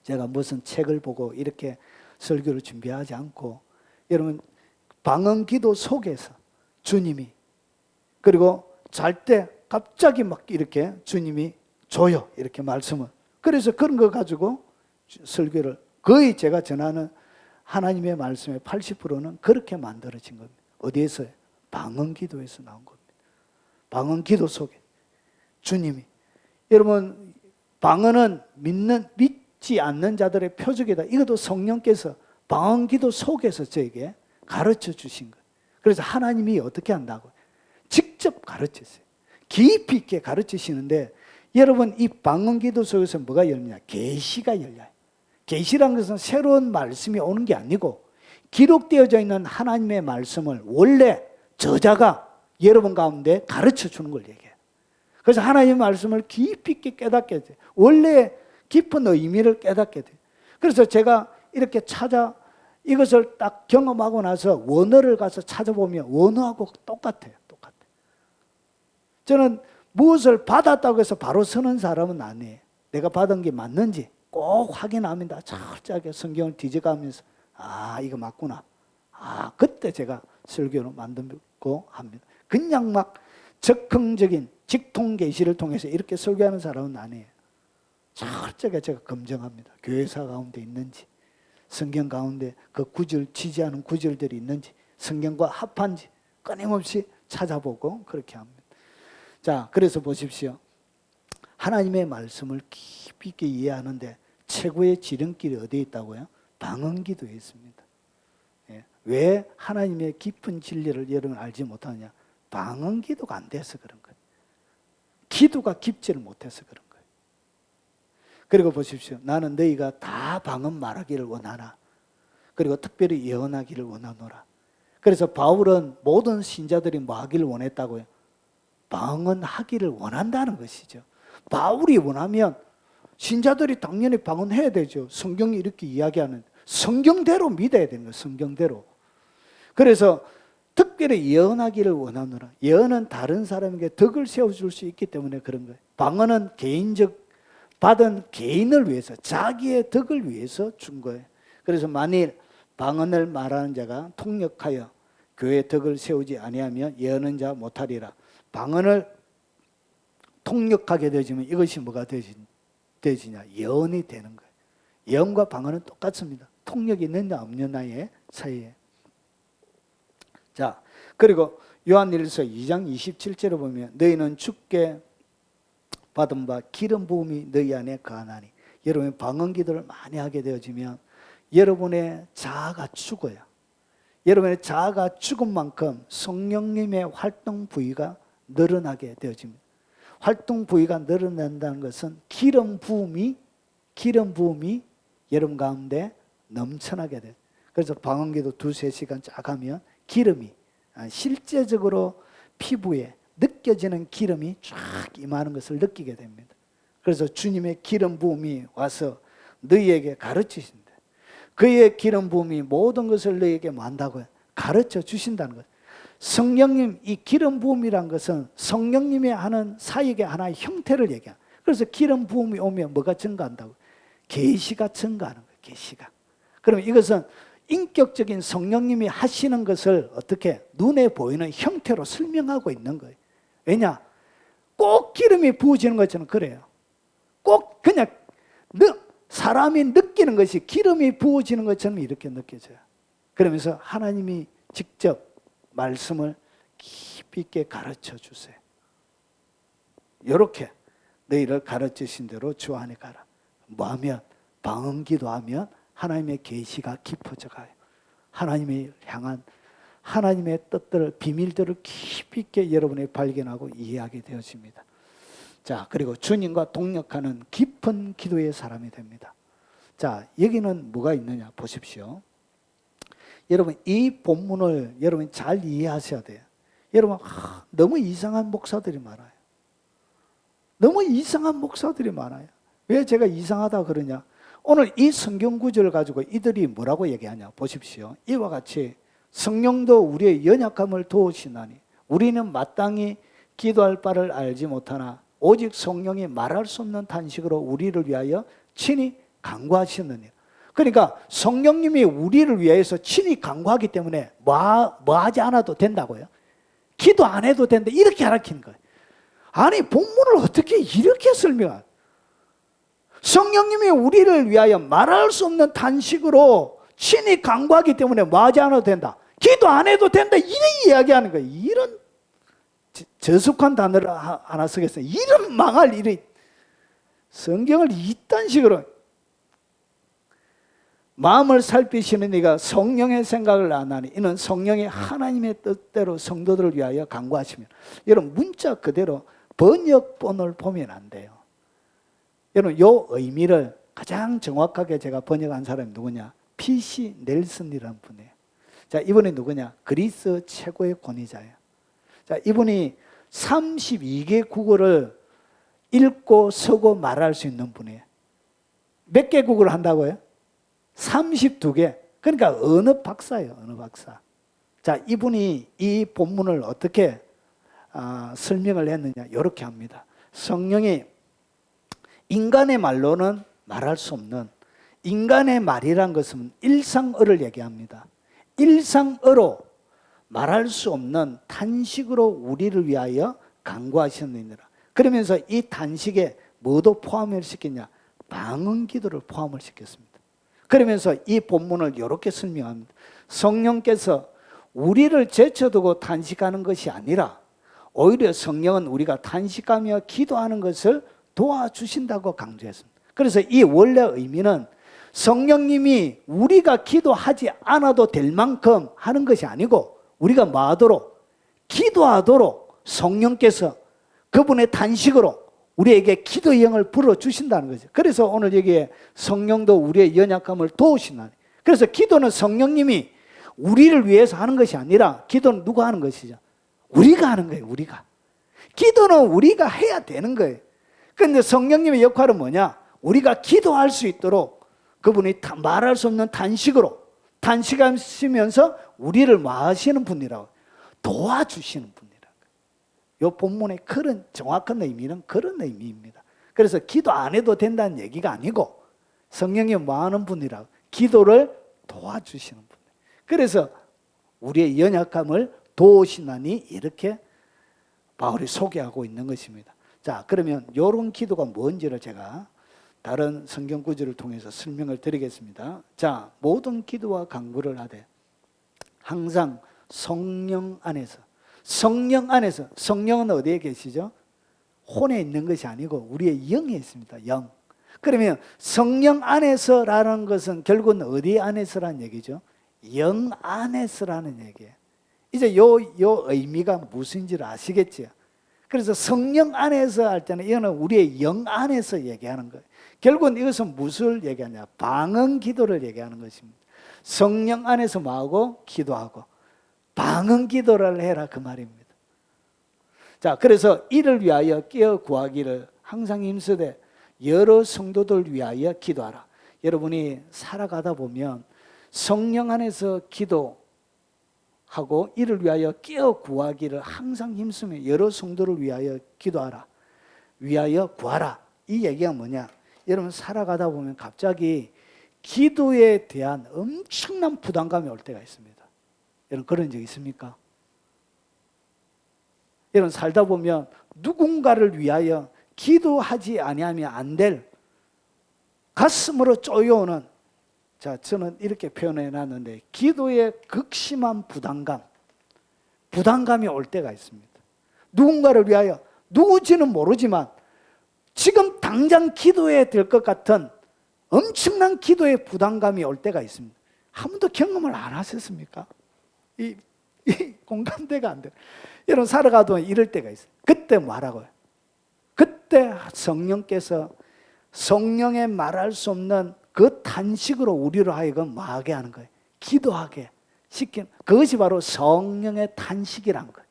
[SPEAKER 1] 제가 무슨 책을 보고 이렇게 설교를 준비하지 않고 여러분 방언 기도 속에서 주님이, 그리고 잘 때 갑자기 막 이렇게 주님이 줘요. 이렇게 말씀을. 그래서 그런 거 가지고 설교를 거의 제가 전하는 하나님의 말씀의 80%는 그렇게 만들어진 겁니다. 어디에서요? 방언 기도에서 나온 겁니다. 방언 기도 속에 주님이. 여러분 방언은 믿지 않는 자들의 표적이다. 이것도 성령께서 방언 기도 속에서 저에게 가르쳐 주신 거예요. 그래서 하나님이 어떻게 한다고? 직접 가르쳤어요. 깊이 있게 가르치시는데 여러분 이 방언 기도 속에서 뭐가 열리냐? 계시가 열려요. 계시란 것은 새로운 말씀이 오는 게 아니고 기록되어져 있는 하나님의 말씀을 원래 저자가 여러분 가운데 가르쳐 주는 걸 얘기해요. 그래서 하나님의 말씀을 깊이 있게 깨닫게 돼요. 원래 깊은 의미를 깨닫게 돼요. 그래서 제가 이렇게 이것을 딱 경험하고 나서 원어를 가서 찾아보면 원어하고 똑같아요. 저는 무엇을 받았다고 해서 바로 서는 사람은 아니에요. 내가 받은 게 맞는지 꼭 확인합니다. 철저하게 성경을 뒤져가면서 이거 맞구나. 그때 제가 설교를 만들고 합니다. 그냥 막 적극적인 직통 계시를 통해서 이렇게 설교하는 사람은 아니에요. 철저하게 제가 검증합니다. 교회사 가운데 있는지, 성경 가운데 그 구절 지지하는 구절들이 있는지, 성경과 합한지 끊임없이 찾아보고 그렇게 합니다. 자, 그래서 보십시오. 하나님의 말씀을 깊이 있게 이해하는데 최고의 지름길이 어디에 있다고요? 방언 기도에 있습니다. 왜 하나님의 깊은 진리를 여러분 알지 못하느냐? 방언 기도가 안 돼서 그런 거예요. 기도가 깊지를 못해서 그런 거예요. 그리고 보십시오. 나는 너희가 다 방언 말하기를 원하나. 그리고 특별히 예언하기를 원하노라. 그래서 바울은 모든 신자들이 뭐 하기를 원했다고요? 방언하기를 원한다는 것이죠. 바울이 원하면 신자들이 당연히 방언해야 되죠. 성경이 이렇게 이야기하는, 성경대로 믿어야 되는 거예요. 성경대로. 그래서 특별히 예언하기를 원하노라. 예언은 다른 사람에게 덕을 세워줄 수 있기 때문에 그런 거예요. 방언은 개인적, 받은 개인을 위해서, 자기의 덕을 위해서 준 거예요. 그래서 만일 방언을 말하는 자가 통역하여 교회의 덕을 세우지 아니하면 예언은 자 못하리라. 방언을 통역하게 되지면 이것이 뭐가 되지냐? 예언이 되는 거예요. 예언과 방언은 똑같습니다. 통역이 있느냐 없느냐의 사이에. 자, 그리고 요한일서 2장 27절에 보면 너희는 주께 받은 바 기름 부음이 너희 안에 거하나니. 여러분 방언 기도를 많이 하게 되어지면 여러분의 자아가 죽어요. 여러분의 자아가 죽은 만큼 성령님의 활동 부위가 늘어나게 되어집니다. 활동 부위가 늘어난다는 것은 기름 부음이 여러분 가운데 넘쳐나게 돼요. 그래서 방언기도 2-3시간 쫙 하면 기름이 실제적으로 피부에 느껴지는 기름이 쫙 임하는 것을 느끼게 됩니다. 그래서 주님의 기름 부음이 와서 너희에게 가르치신다. 그의 기름 부음이 모든 것을 너희에게 뭐 한다고요? 가르쳐 주신다는 거예요. 성령님, 이 기름 부음이란 것은 성령님이 하는 사역의 하나의 형태를 얘기해요. 그래서 기름 부음이 오면 뭐가 증가한다고? 계시가 증가하는 거예요. 계시가. 그러면 이것은 인격적인 성령님이 하시는 것을 어떻게 눈에 보이는 형태로 설명하고 있는 거예요. 왜냐? 꼭 기름이 부어지는 것처럼 그래요. 꼭 그냥 사람이 느끼는 것이 기름이 부어지는 것처럼 이렇게 느껴져요. 그러면서 하나님이 직접 말씀을 깊이 있게 가르쳐 주세요. 이렇게 너희를 가르치신 대로 주 안에 가라. 뭐하면? 방언 기도하면 하나님의 계시가 깊어져 가요. 하나님을 향한 하나님의 뜻들을, 비밀들을 깊이 있게 여러분이 발견하고 이해하게 되어집니다. 자, 그리고 주님과 동역하는 깊은 기도의 사람이 됩니다. 자, 여기는 뭐가 있느냐 보십시오. 여러분 이 본문을 여러분 잘 이해하셔야 돼요. 여러분 너무 이상한 목사들이 많아요. 너무 이상한 목사들이 많아요. 왜 제가 이상하다 그러냐? 오늘 이 성경 구절을 가지고 이들이 뭐라고 얘기하냐 보십시오. 이와 같이 성령도 우리의 연약함을 도우시나니 우리는 마땅히 기도할 바를 알지 못하나 오직 성령이 말할 수 없는 탄식으로 우리를 위하여 친히 간구하시느니라. 그러니까 성령님이 우리를 위해서 친히 간구하기 때문에 뭐 하지 않아도 된다고요? 기도 안 해도 된다 이렇게 가르치는 거예요. 아니 본문을 어떻게 이렇게 설명해요? 성령님이 우리를 위하여 말할 수 없는 탄식으로 친히 간구하기 때문에 뭐 하지 않아도 된다. 기도 안 해도 된다 이런 이야기하는 거예요. 이런 저속한 단어를 하나 쓰겠어요. 이런 망할 일이 성경을 이딴 식으로 마음을 살피시는 이가 성령의 생각을 안 하니 이는 성령이 하나님의 뜻대로 성도들을 위하여 간구하시면. 여러분 문자 그대로 번역본을 보면 안 돼요. 여러분 요 의미를 가장 정확하게 제가 번역한 사람이 누구냐? PC 넬슨이라는 분이에요. 자, 이분이 누구냐? 그리스 최고의 권위자예요. 자, 이분이 32개 국어를 읽고 쓰고 말할 수 있는 분이에요. 몇 개 국어를 한다고요? 32개. 그러니까 언어 박사예요. 언어 박사. 자, 이분이 이 본문을 어떻게 설명을 했느냐? 이렇게 합니다. 성령이 인간의 말로는 말할 수 없는, 인간의 말이란 것은 일상어를 얘기합니다. 일상어로 말할 수 없는 탄식으로 우리를 위하여 간구하셨느니라. 그러면서 이 탄식에 뭐도 포함을 시켰냐? 방언 기도를 포함을 시켰습니다. 그러면서 이 본문을 이렇게 설명합니다. 성령께서 우리를 제쳐두고 탄식하는 것이 아니라 오히려 성령은 우리가 탄식하며 기도하는 것을 도와주신다고 강조했습니다. 그래서 이 원래 의미는 성령님이 우리가 기도하지 않아도 될 만큼 하는 것이 아니고 우리가 뭐 하도록? 기도하도록 성령께서 그분의 탄식으로 우리에게 기도의 영을 불어주신다는 거죠. 그래서 오늘 여기에 성령도 우리의 연약함을 도우시나니. 그래서 기도는 성령님이 우리를 위해서 하는 것이 아니라 기도는 누가 하는 것이죠? 우리가 하는 거예요. 우리가. 기도는 우리가 해야 되는 거예요. 그런데 성령님의 역할은 뭐냐? 우리가 기도할 수 있도록 그분이 말할 수 없는 단식하시면서 우리를 뭐 하시는 분이라고? 도와주시는 분이라고. 이 본문의 그런 정확한 의미는 그런 의미입니다. 그래서 기도 안 해도 된다는 얘기가 아니고 성령이 뭐 하는 분이라고? 기도를 도와주시는 분. 그래서 우리의 연약함을 도우시나니 이렇게 바울이 소개하고 있는 것입니다. 자, 그러면 이런 기도가 뭔지를 제가 다른 성경 구절을 통해서 설명을 드리겠습니다. 자, 모든 기도와 간구를 하되 항상 성령 안에서, 성령은 어디에 계시죠? 혼에 있는 것이 아니고 우리의 영에 있습니다. 영. 그러면 성령 안에서라는 것은 결국은 어디 안에서라는 얘기죠? 영 안에서라는 얘기예요. 이제 요 의미가 무슨지를 아시겠죠? 그래서 성령 안에서 할 때는 이거는 우리의 영 안에서 얘기하는 거예요. 결국은 이것은 무엇을 얘기하냐? 방언 기도를 얘기하는 것입니다. 성령 안에서 뭐하고? 기도하고 방언 기도를 해라 그 말입니다. 자, 그래서 이를 위하여 깨어 구하기를 항상 힘쓰되 여러 성도들 위하여 기도하라. 여러분이 살아가다 보면 성령 안에서 기도하고 이를 위하여 깨어 구하기를 항상 힘쓰며 여러 성도를 위하여 기도하라. 위하여 구하라. 이 얘기가 뭐냐? 여러분 살아가다 보면 갑자기 기도에 대한 엄청난 부담감이 올 때가 있습니다. 여러분 그런 적 있습니까? 여러분 살다 보면 누군가를 위하여 기도하지 아니하면 안 될 가슴으로 쪼여오는, 자, 저는 이렇게 표현해 놨는데 기도의 극심한 부담감이 올 때가 있습니다. 누군가를 위하여 누구지는 모르지만 지금 당장 기도해야 될 것 같은 엄청난 기도의 부담감이 올 때가 있습니다. 한 번도 경험을 안 하셨습니까? 이 공감대가 안 돼요. 여러분 살아가도 이럴 때가 있어요. 그때 뭐 하라고요? 그때 성령께서 성령의 말할 수 없는 그 탄식으로 우리로 하여금 뭐 하게 하는 거예요? 기도하게 시키는, 그것이 바로 성령의 탄식이란 거예요.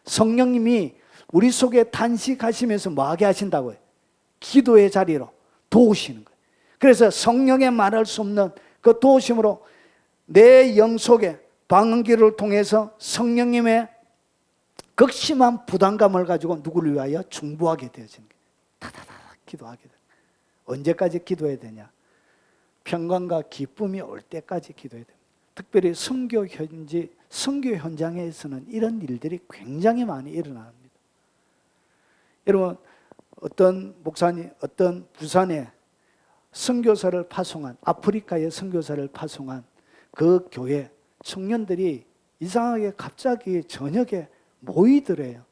[SPEAKER 1] 성령님이 우리 속에 탄식하시면서 뭐 하게 하신다고요? 기도의 자리로 도우시는 거예요. 그래서 성령의 말할 수 없는 그 도우심으로 내 영 속에 방언기를 통해서 성령님의 극심한 부담감을 가지고 누구를 위하여 중보하게 되어지는 거예요. 다다다 기도하게 돼요. 언제까지 기도해야 되냐? 평강과 기쁨이 올 때까지 기도해야 됩니다. 특별히 선교 현장에서는 이런 일들이 굉장히 많이 일어납니다. 여러분 어떤 목사님, 어떤 부산에 선교사를 파송한, 아프리카에 선교사를 파송한 그 교회 청년들이 이상하게 갑자기 저녁에 모이더래요.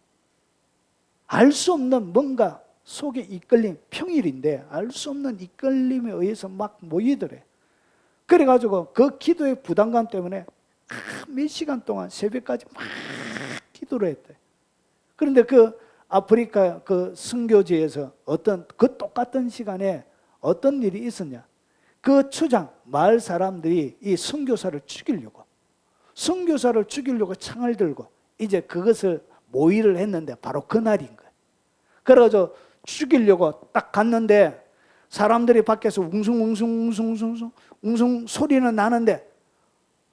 [SPEAKER 1] 알 수 없는 뭔가 속에 이끌림, 평일인데 알 수 없는 이끌림에 의해서 막 모이더래. 그래가지고 그 기도의 부담감 때문에 몇 시간 동안 새벽까지 막 기도를 했대. 그런데 그 아프리카 그 선교지에서 어떤 그 똑같은 시간에 어떤 일이 있었냐? 그 추장 마을 사람들이 이 선교사를 죽이려고 창을 들고 이제 그것을 모의를 했는데 바로 그날인 거예요. 그래서 죽이려고 딱 갔는데 사람들이 밖에서 웅숭 소리는 나는데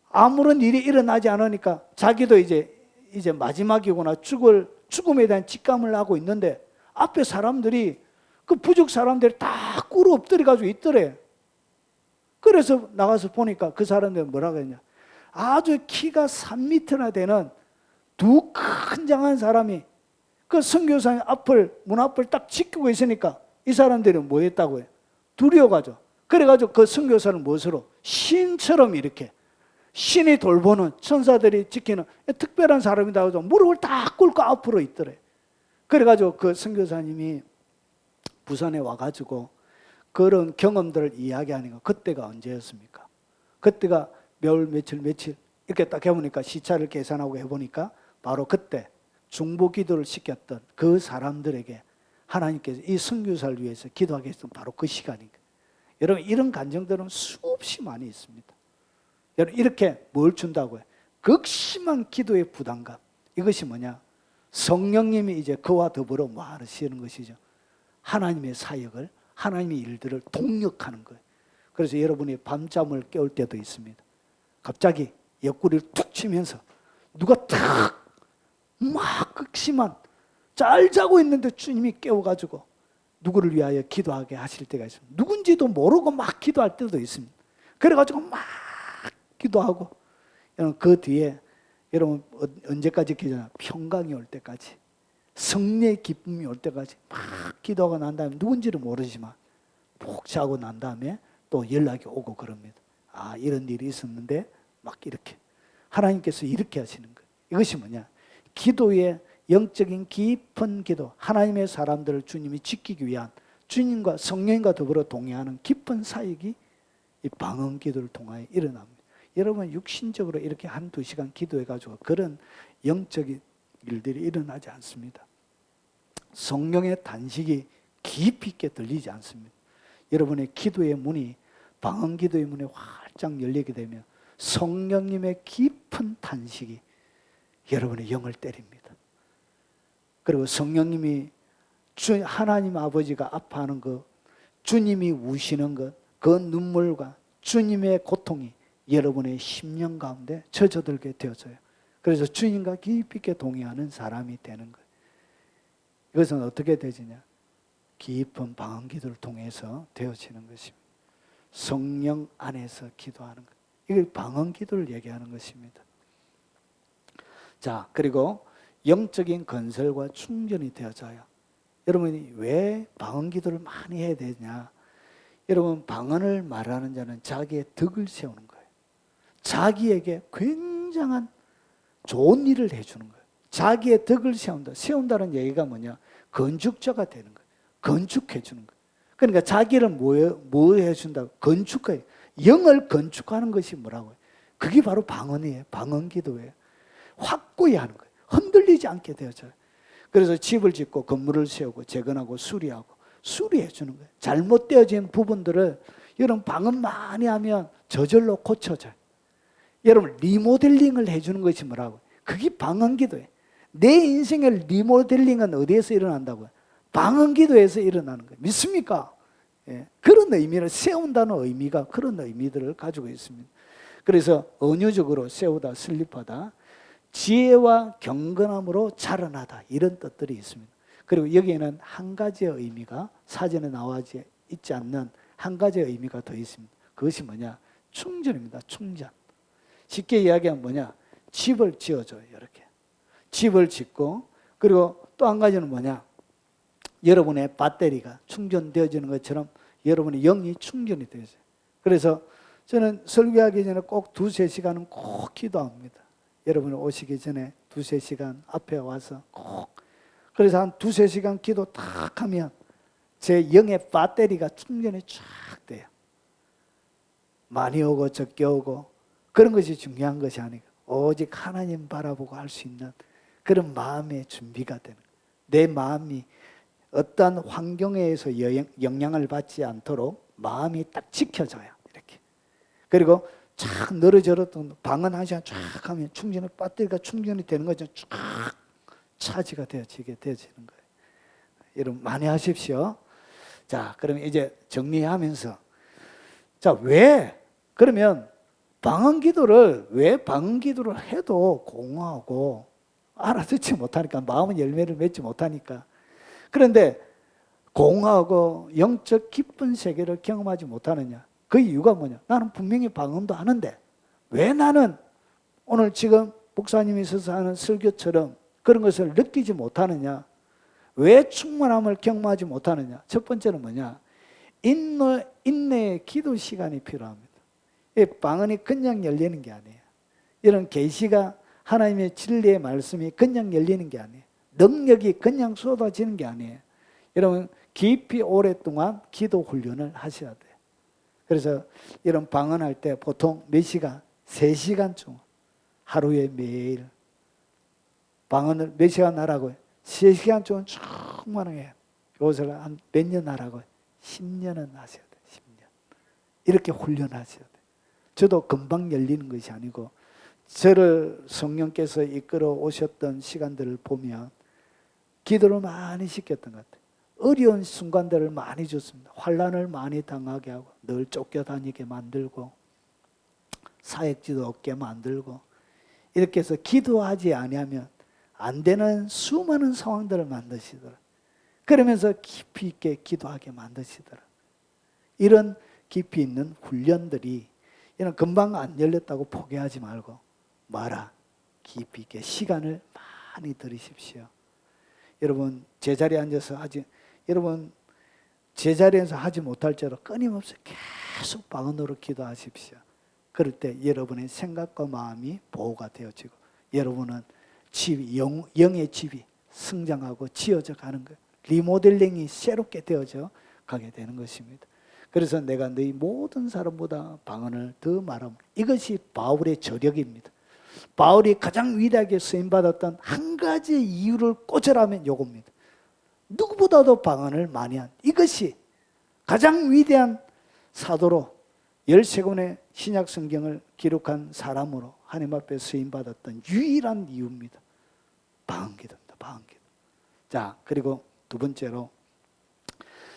[SPEAKER 1] 아무런 일이 일어나지 않으니까 자기도 이제 마지막이구나, 죽음에 대한 직감을 하고 있는데 앞에 사람들이, 그 부족 사람들이 다 꿇어 엎드려 가지고 있더래. 그래서 나가서 보니까 그 사람들은 뭐라고 했냐? 아주 키가 3m나 되는 두 큰장한 사람이 그 선교사님 문 앞을 딱 지키고 있으니까 이 사람들은 뭐 했다고요? 두려워가지고. 그래가지고 그 선교사를 무엇으로? 신처럼 이렇게 신이 돌보는, 천사들이 지키는 특별한 사람이다 해서 무릎을 딱 꿇고 앞으로 있더래. 그래가지고 그 선교사님이 부산에 와가지고 그런 경험들을 이야기하는 거, 그때가 언제였습니까? 그때가 몇 며칠 이렇게 딱 해보니까 시차를 계산하고 해보니까 바로 그때 중보 기도를 시켰던 그 사람들에게 하나님께서 이 선교사를 위해서 기도하게 했던 바로 그 시간이니까. 여러분 이런 간증들은 수없이 많이 있습니다. 여러분 이렇게 뭘 준다고요? 극심한 기도의 부담감. 이것이 뭐냐? 성령님이 이제 그와 더불어 뭐 하시는 것이죠? 하나님의 사역을, 하나님의 일들을 동력하는 거예요. 그래서 여러분이 밤잠을 깨울 때도 있습니다. 갑자기 옆구리를 툭 치면서 누가 탁 막 극심한 잘 자고 있는데 주님이 깨워가지고 누구를 위하여 기도하게 하실 때가 있습니다. 누군지도 모르고 막 기도할 때도 있습니다. 그래가지고 막 기도하고 여러분 그 뒤에 여러분 언제까지 기도하냐? 평강이 올 때까지, 성령의 기쁨이 올 때까지 막 기도하고 난 다음에 누군지를 모르지만 푹 자고 난 다음에 또 연락이 오고 그럽니다. 아 이런 일이 있었는데 막 이렇게 하나님께서 이렇게 하시는 거예요. 이것이 뭐냐? 기도의 영적인 깊은 기도, 하나님의 사람들을 주님이 지키기 위한 주님과 성령과 더불어 동행하는 깊은 사역이 이 방언 기도를 통하여 일어납니다. 여러분 육신적으로 이렇게 한두 시간 기도해가지고 그런 영적인 일들이 일어나지 않습니다. 성령의 단식이 깊이 있게 들리지 않습니다. 여러분의 기도의 문이, 방언 기도의 문이 활짝 열리게 되면 성령님의 깊은 단식이 여러분의 영을 때립니다. 그리고 성령님이 하나님 아버지가 아파하는 것, 주님이 우시는 것, 그 눈물과 주님의 고통이 여러분의 심령 가운데 젖어들게 되어져요. 그래서 주님과 깊이 있게 동의하는 사람이 되는 거예요. 이것은 어떻게 되지냐? 깊은 방언 기도를 통해서 되어지는 것입니다. 성령 안에서 기도하는 것. 이게 방언 기도를 얘기하는 것입니다. 자, 그리고 영적인 건설과 충전이 되어져요. 여러분이 왜 방언 기도를 많이 해야 되냐? 여러분 방언을 말하는 자는 자기의 덕을 세우는 거예요. 자기에게 굉장한 좋은 일을 해주는 거예요. 자기의 덕을 세운다. 세운다는 얘기가 뭐냐? 건축자가 되는 거예요. 건축해 주는 거예요. 그러니까 자기를 뭐 해준다고? 건축해. 영을 건축하는 것이 뭐라고요? 그게 바로 방언이에요. 방언 기도예요. 확고히 하는 거예요. 흔들리지 않게 되어져요. 그래서 집을 짓고 건물을 세우고 재건하고 수리해 주는 거예요. 잘못되어진 부분들을 여러분 방언 많이 하면 저절로 고쳐져요. 여러분 리모델링을 해주는 것이 뭐라고요? 그게 방언 기도예요. 내 인생의 리모델링은 어디에서 일어난다고요? 방언 기도에서 일어나는 거예요. 믿습니까? 예. 그런 의미를 세운다는 의미가 그런 의미들을 가지고 있습니다. 그래서 언어적으로 세우다, 설립하다, 지혜와 경건함으로 자라나다 이런 뜻들이 있습니다. 그리고 여기에는 한 가지의 의미가 사전에 나와 있지 않는 한 가지의 의미가 더 있습니다. 그것이 뭐냐? 충전입니다. 충전. 쉽게 이야기하면 뭐냐? 집을 지어줘요. 이렇게 집을 짓고, 그리고 또 한 가지는 뭐냐? 여러분의 배터리가 충전되어지는 것처럼 여러분의 영이 충전이 되어져요. 그래서 저는 설교하기 전에 꼭 2-3시간은 꼭 기도합니다. 여러분이 오시기 전에 2-3시간 앞에 와서 꼭, 그래서 한 2-3시간 기도 딱 하면 제 영의 배터리가 충전이 쫙 돼요. 많이 오고 적게 오고 그런 것이 중요한 것이 아니고 오직 하나님 바라보고 할 수 있는 그런 마음의 준비가 되는 거예요. 내 마음이 어떤 환경에 의해서 영향을 받지 않도록 마음이 딱 지켜져요. 이렇게. 그리고 쫙 늘어졌던 방언 한 시간 쫙 하면 충전이, 배터리가 충전이 되는 거죠. 쫙 차지가 되어지는 거예요. 여러분 많이 하십시오. 자, 그럼 이제 정리하면서, 자, 그러면 방언 기도를 해도 공허하고 알아듣지 못하니까, 마음은 열매를 맺지 못하니까, 그런데 공허하고 영적 깊은 세계를 경험하지 못하느냐? 그 이유가 뭐냐? 나는 분명히 방언도 하는데 왜 나는 오늘 지금 목사님이 있어서 하는 설교처럼 그런 것을 느끼지 못하느냐? 왜 충만함을 경험하지 못하느냐? 첫 번째는 뭐냐? 인내의 기도 시간이 필요합니다. 이 방언이 그냥 열리는 게 아니에요. 이런 계시가, 하나님의 진리의 말씀이 그냥 열리는 게 아니에요. 능력이 그냥 쏟아지는 게 아니에요. 여러분 깊이 오랫동안 기도 훈련을 하셔야 돼요. 그래서 이런 방언할 때 보통 몇 시간? 3시간쯤 하루에 매일 방언을 몇 시간 하라고요? 3시간쯤은 충분해요. 이것을 한 몇 년 하라고? 10년은 하셔야 돼. 10년. 이렇게 훈련하셔야 돼. 저도 금방 열리는 것이 아니고 저를 성령께서 이끌어 오셨던 시간들을 보면 기도를 많이 시켰던 것 같아요. 어려운 순간들을 많이 줬습니다. 환난을 많이 당하게 하고 늘 쫓겨다니게 만들고 사역지도 없게 만들고 이렇게 해서 기도하지 아니하면 안 되는 수많은 상황들을 만드시더라. 그러면서 깊이 있게 기도하게 만드시더라. 이런 깊이 있는 훈련들이 이런 금방 안 열렸다고 포기하지 말고 마라. 깊이 있게 시간을 많이 들이십시오. 여러분 제자리에 앉아서 여러분 제자리에서 하지 못할지라도 끊임없이 계속 방언으로 기도하십시오. 그럴 때 여러분의 생각과 마음이 보호가 되어지고 여러분은 영의 집이 성장하고 지어져 가는 거예요. 리모델링이 새롭게 되어져 가게 되는 것입니다. 그래서 내가 너희 모든 사람보다 방언을 더 말하면 이것이 바울의 저력입니다. 바울이 가장 위대하게 쓰임받았던 한 가지 이유를 꽂으라면 요겁니다. 누구보다도 방언을 많이 한 이것이 가장 위대한 사도로 13권의 신약 성경을 기록한 사람으로 하나님 앞에 쓰임받았던 유일한 이유입니다. 방언기도입니다. 방언기도. 자, 그리고 두 번째로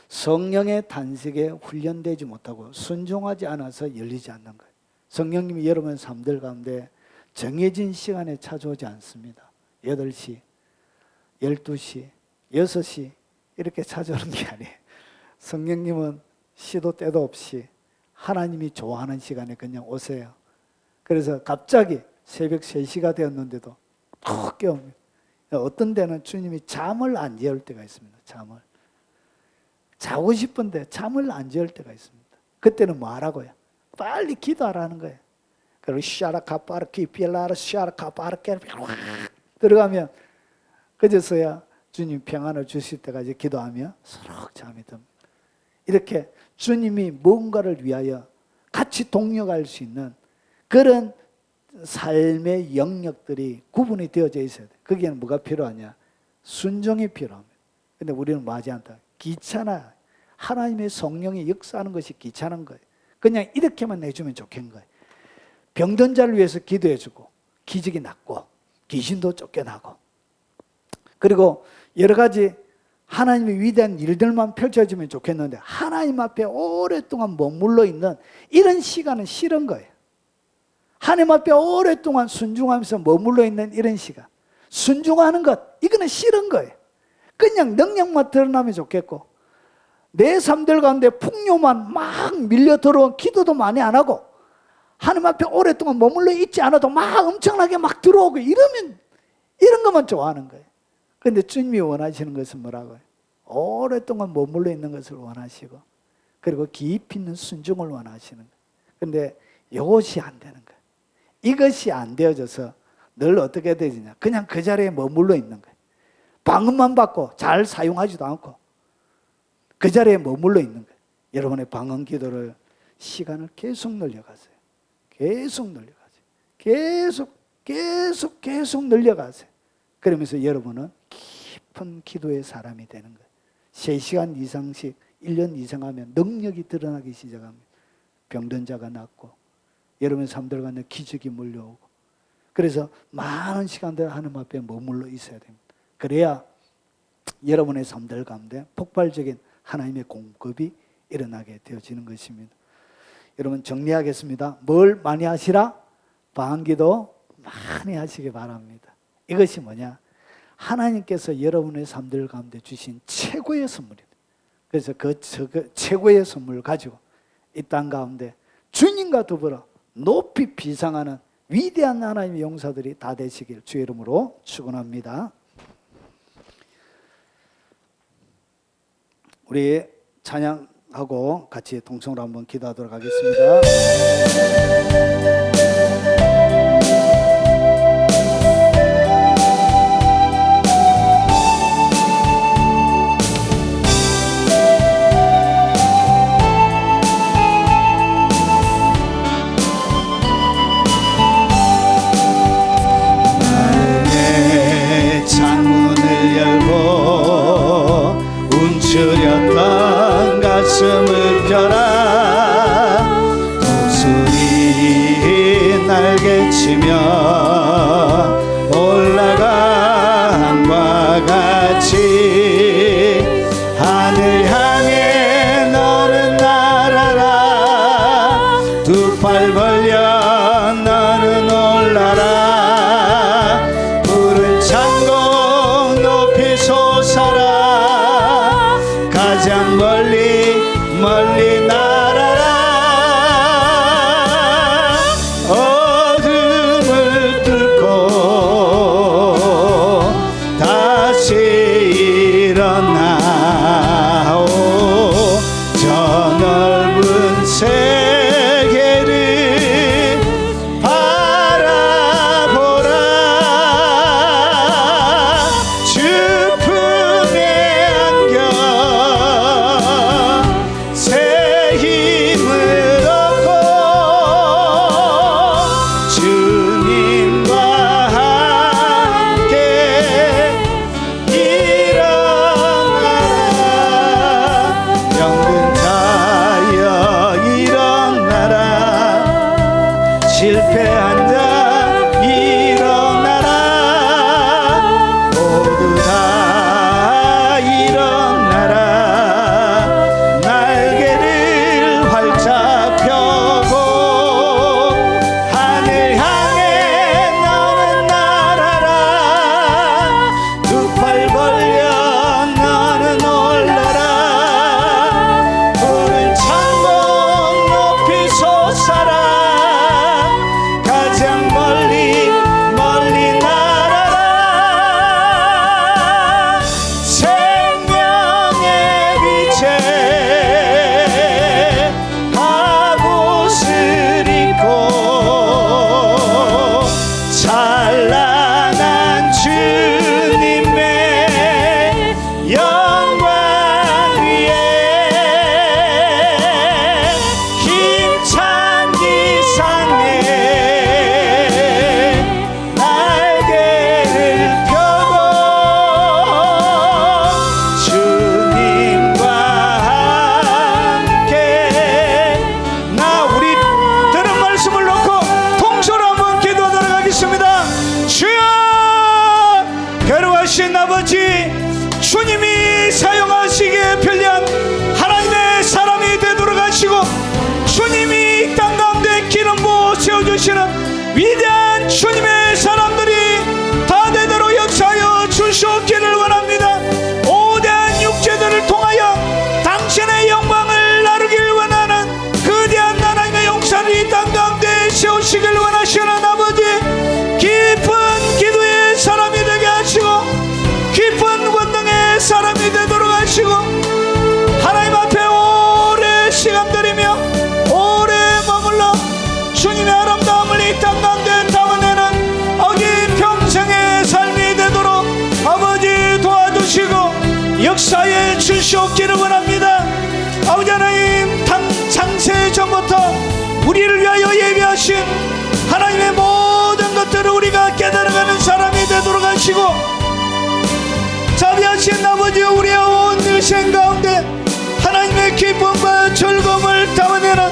[SPEAKER 1] 성령의 단식에 훈련되지 못하고 순종하지 않아서 열리지 않는 거예요. 성령님이 여러분 삶들 가운데 정해진 시간에 찾아오지 않습니다. 8시, 12시, 6시 이렇게 찾아오는 게 아니에요. 성령님은 시도 때도 없이 하나님이 좋아하는 시간에 그냥 오세요. 그래서 갑자기 새벽 3시가 되었는데도 푹 깨웁니다. 어떤 데는 주님이 잠을 안 재울 때가 있습니다. 잠을. 자고 싶은데 잠을 안 재울 때가 있습니다. 그때는 뭐 하라고요? 빨리 기도하라는 거예요. 그리고 샤라카파르키 필라르 샤라카파르케 들어가면 그제서야 주님 평안을 주실 때까지 기도하며 서로 잠이 듭니다. 이렇게 주님이 뭔가를 위하여 같이 동력할 수 있는 그런 삶의 영역들이 구분이 되어져 있어야 돼. 거기에는 뭐가 필요하냐? 순종이 필요합니다. 근데 우리는 뭐 하지 않다. 귀찮아. 하나님의 성령이 역사하는 것이 귀찮은 거예요. 그냥 이렇게만 해주면 좋겠는 거예요. 병든 자를 위해서 기도해주고 기적이 낫고 귀신도 쫓겨나고 그리고 여러 가지 하나님의 위대한 일들만 펼쳐지면 좋겠는데 하나님 앞에 오랫동안 머물러 있는 이런 시간은 싫은 거예요. 하나님 앞에 오랫동안 순종하면서 머물러 있는 이런 시간, 순종하는 것 이거는 싫은 거예요. 그냥 능력만 드러나면 좋겠고 내 삶들 가운데 풍요만 막 밀려 들어온 기도도 많이 안 하고 하나님 앞에 오랫동안 머물러 있지 않아도 막 엄청나게 막 들어오고 이러면 이런 것만 좋아하는 거예요. 그런데 주님이 원하시는 것은 뭐라고요? 오랫동안 머물러 있는 것을 원하시고 그리고 깊이 있는 순종을 원하시는 거예요. 그런데 이것이 안 되는 거예요. 이것이 안 되어져서 늘 어떻게 되느냐? 그냥 그 자리에 머물러 있는 거예요. 방언만 받고 잘 사용하지도 않고 그 자리에 머물러 있는 거예요. 여러분의 방언 기도를 시간을 계속 늘려가세요. 계속 늘려가세요. 계속 늘려가세요. 그러면서 여러분은 깊은 기도의 사람이 되는 거예요. 3시간 이상씩 1년 이상 하면 능력이 드러나기 시작합니다. 병든 자가 낫고 여러분 삶들 가운데 기적이 몰려오고 그래서 많은 시간들 하나님 앞에 머물러 있어야 됩니다. 그래야 여러분의 삶들 가운데 폭발적인 하나님의 공급이 일어나게 되어지는 것입니다. 여러분 정리하겠습니다. 뭘 많이 하시라? 방언기도 많이 하시기 바랍니다. 이것이 뭐냐? 하나님께서 여러분의 삶들 가운데 주신 최고의 선물입니다. 그래서 그 최고의 선물을 가지고 이 땅 가운데 주님과 더불어 높이 비상하는 위대한 하나님의 용사들이 다 되시길 주의 이름으로 축원합니다. 우리 찬양하고 같이 동성으로 한번 기도하도록 하겠습니다. 쓰렸던 가슴을 펴라 독수리 날개치며 올라감과 같이 하늘 향해 너는 날아라 두 팔 벌려 너는 올라라 푸른 창고 높이 솟아라 가장 멀리 멀리 날아라 어둠을 뚫고 다시 일어나오 저 넓은 세계를 바라보라 주 품에 안겨 새 힘을 얻고 주님과 함께 일어나라 병든 자여 일어나라 실패한 자 일어나라 모두 다 일어나라 날개를 활짝 펴고 하늘 향해 너는 날아라 두 팔 벌려 너는 올라라 푸른 창문 높이 솟아라 가장 멀리 멀리 날아라 생명의 빛에 갑옷을 입고 찬란한 주님의 영광 위에 힘찬 기상에 날개를 펴고 주님과 함께 우리 들은 말씀을 놓고 통소로 한번 기도하도록 하겠습니다. 주여 괴로워하신 아버지 주님이 사용하시기에 편리한 하나님의 사람이 되도록 하시고 주님이 이 땅 가운데 기름 부어 세워주시는 위대한 주님의 사람들이 다 되도록 역사하여 주시옵기를 원합니다. 오대한 육체들을 통하여 당신의 영광을 나누길 원하는 거대한 하나님의 용사를 이 땅 가운데 세우시길 원하시는 아버지 깊은 기도의 사람이 되게 하시고 깊은 권능의 사람이 되도록 하시고 하나님 앞에 오래 시간 들이며 오래 머물러 주님의 아름다움을 이 땅 가운데 담아내는 아버지 평생의 삶이 되도록 아버지 도와주시고 역사에 주시옵기를 원합니다. 아버지 하나님 창세 전부터 우리를 위하여 예비하신 하나님의 모든 것들을 우리가 깨달아가는 사람이 되도록 하시고 자비하신 아버지 우리의 온 인생 가운데 하나님의 기쁨과 즐거움을 담아내는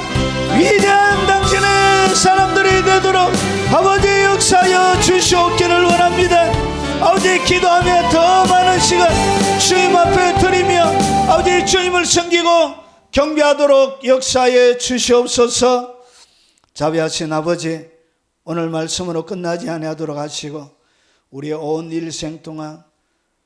[SPEAKER 1] 위대한 당신의 사람들이 되도록 아버지 역사하여 주시옵기를 원합니다. 아버지 기도하며 더 많은 시간 주님 앞에 드리며 아버지 주님을 섬기고 경배하도록 역사해 주시옵소서. 자비하신 아버지 오늘 말씀으로 끝나지 아니하도록 하시고 우리의 온 일생 동안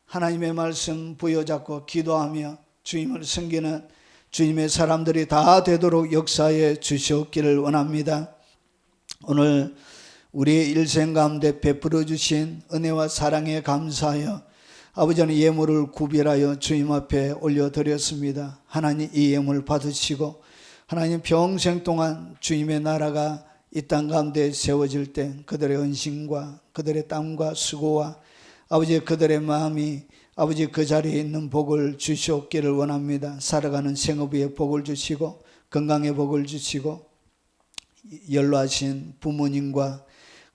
[SPEAKER 1] 하나님의 말씀 부여잡고 기도하며 주님을 섬기는 주님의 사람들이 다 되도록 역사해 주시옵기를 원합니다. 오늘 우리의 일생 가운데 베풀어 주신 은혜와 사랑에 감사하여 아버지는 예물을 구별하여 주님 앞에 올려드렸습니다. 하나님 이 예물 받으시고 하나님 평생 동안 주님의 나라가 이 땅 가운데 세워질 때 그들의 헌신과 그들의 땀과 수고와 아버지 그들의 마음이 아버지 그 자리에 있는 복을 주시옵기를 원합니다. 살아가는 생업의 복을 주시고 건강의 복을 주시고 연로하신 부모님과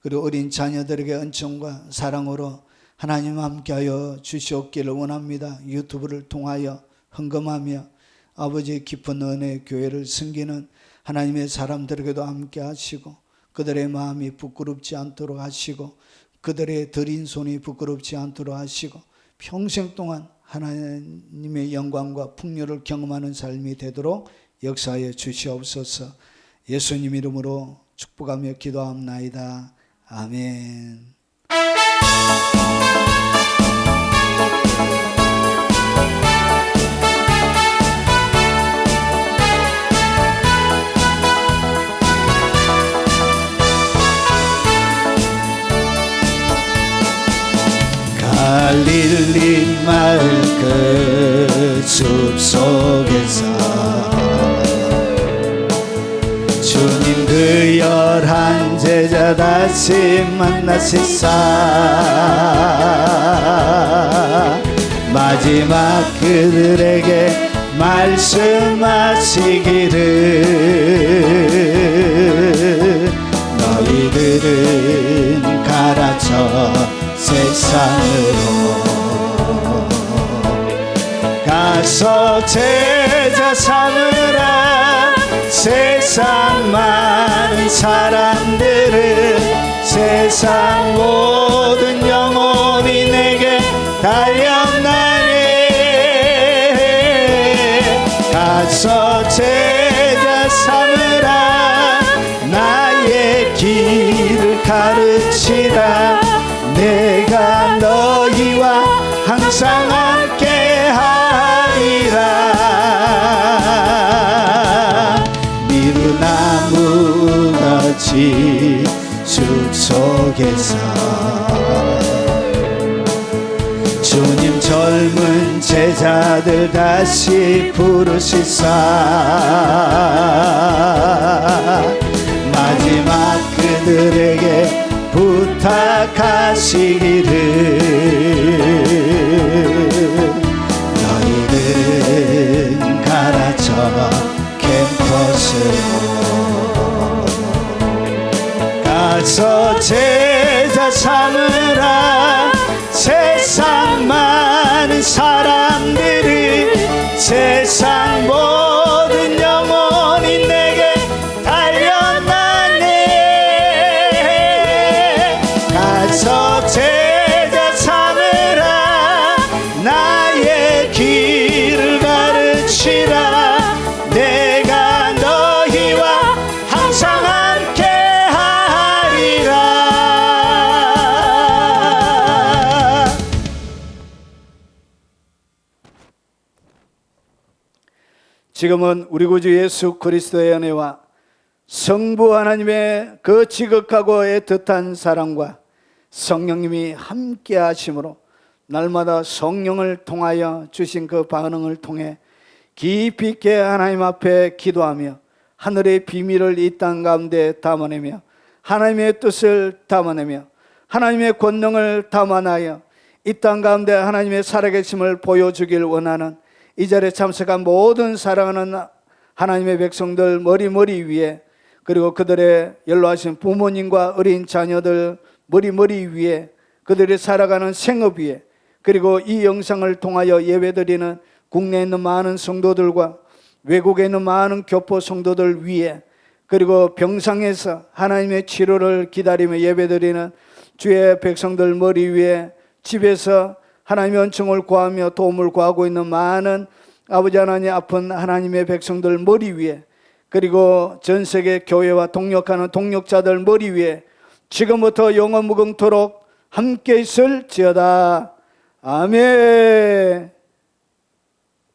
[SPEAKER 1] 그리고 어린 자녀들에게 은총과 사랑으로 하나님 함께하여 주시옵기를 원합니다. 유튜브를 통하여
[SPEAKER 2] 헌금하며 아버지의 깊은 은혜의 교회를 섬기는 하나님의 사람들에게도 함께 하시고 그들의 마음이 부끄럽지 않도록 하시고 그들의 들인 손이 부끄럽지 않도록 하시고 평생 동안 하나님의 영광과 풍요를 경험하는 삶이 되도록 역사하여 주시옵소서. 예수님 이름으로 축복하며 기도합나이다. 아멘.
[SPEAKER 1] 갈릴리 마을 그 숲속에서 주님 그 11 제자 다시 만나시사 마지막 그들에게 말씀하시기를 너희들은 가라져 세상으로 가서 제자 삼으라. 세상 많은 사람들은 세상 모든 영혼이 내게 달려나니 가서 제자 삼으라. 나의 길을 가르치라. 내가 너희와 항상 함께 하리라. 미루나무같이 숲속에서 주님 젊은 제자들 다시 부르시사 마지막 그들에게 부탁하시기를 너희들은 가라져 캠퍼스로 가서 제자 삼으라. 세상 많은 사람들이 세상 모든 영혼이 내게 가서 제자 삼으라. 나의 길을 가르치라. 내가 너희와 항상 함께 하리라. 지금은 우리 구주 예수 그리스도의 은혜와 성부 하나님의 그 지극하고 애틋한 사랑과 성령님이 함께 하심으로 날마다 성령을 통하여 주신 그 반응을 통해 깊이 있게 하나님 앞에 기도하며 하늘의 비밀을 이 땅 가운데 담아내며 하나님의 뜻을 담아내며 하나님의 권능을 담아내어 이 땅 가운데 하나님의 살아계심을 보여주길 원하는 이 자리에 참석한 모든 사랑하는 하나님의 백성들 머리 위에 그리고 그들의 연로하신 부모님과 어린 자녀들 머리 위에 그들이 살아가는 생업 위에 그리고 이 영상을 통하여 예배드리는 국내에 있는 많은 성도들과 외국에 있는 많은 교포 성도들 위에 그리고 병상에서 하나님의 치료를 기다리며 예배드리는 주의 백성들 머리 위에 집에서 하나님의 은총을 구하며 도움을 구하고 있는 많은 아버지 하나님 아픈 하나님의 백성들 머리 위에 그리고 전 세계 교회와 동역하는 동역자들 머리 위에 지금부터 영원 무궁토록 함께 있을지어다. 아멘.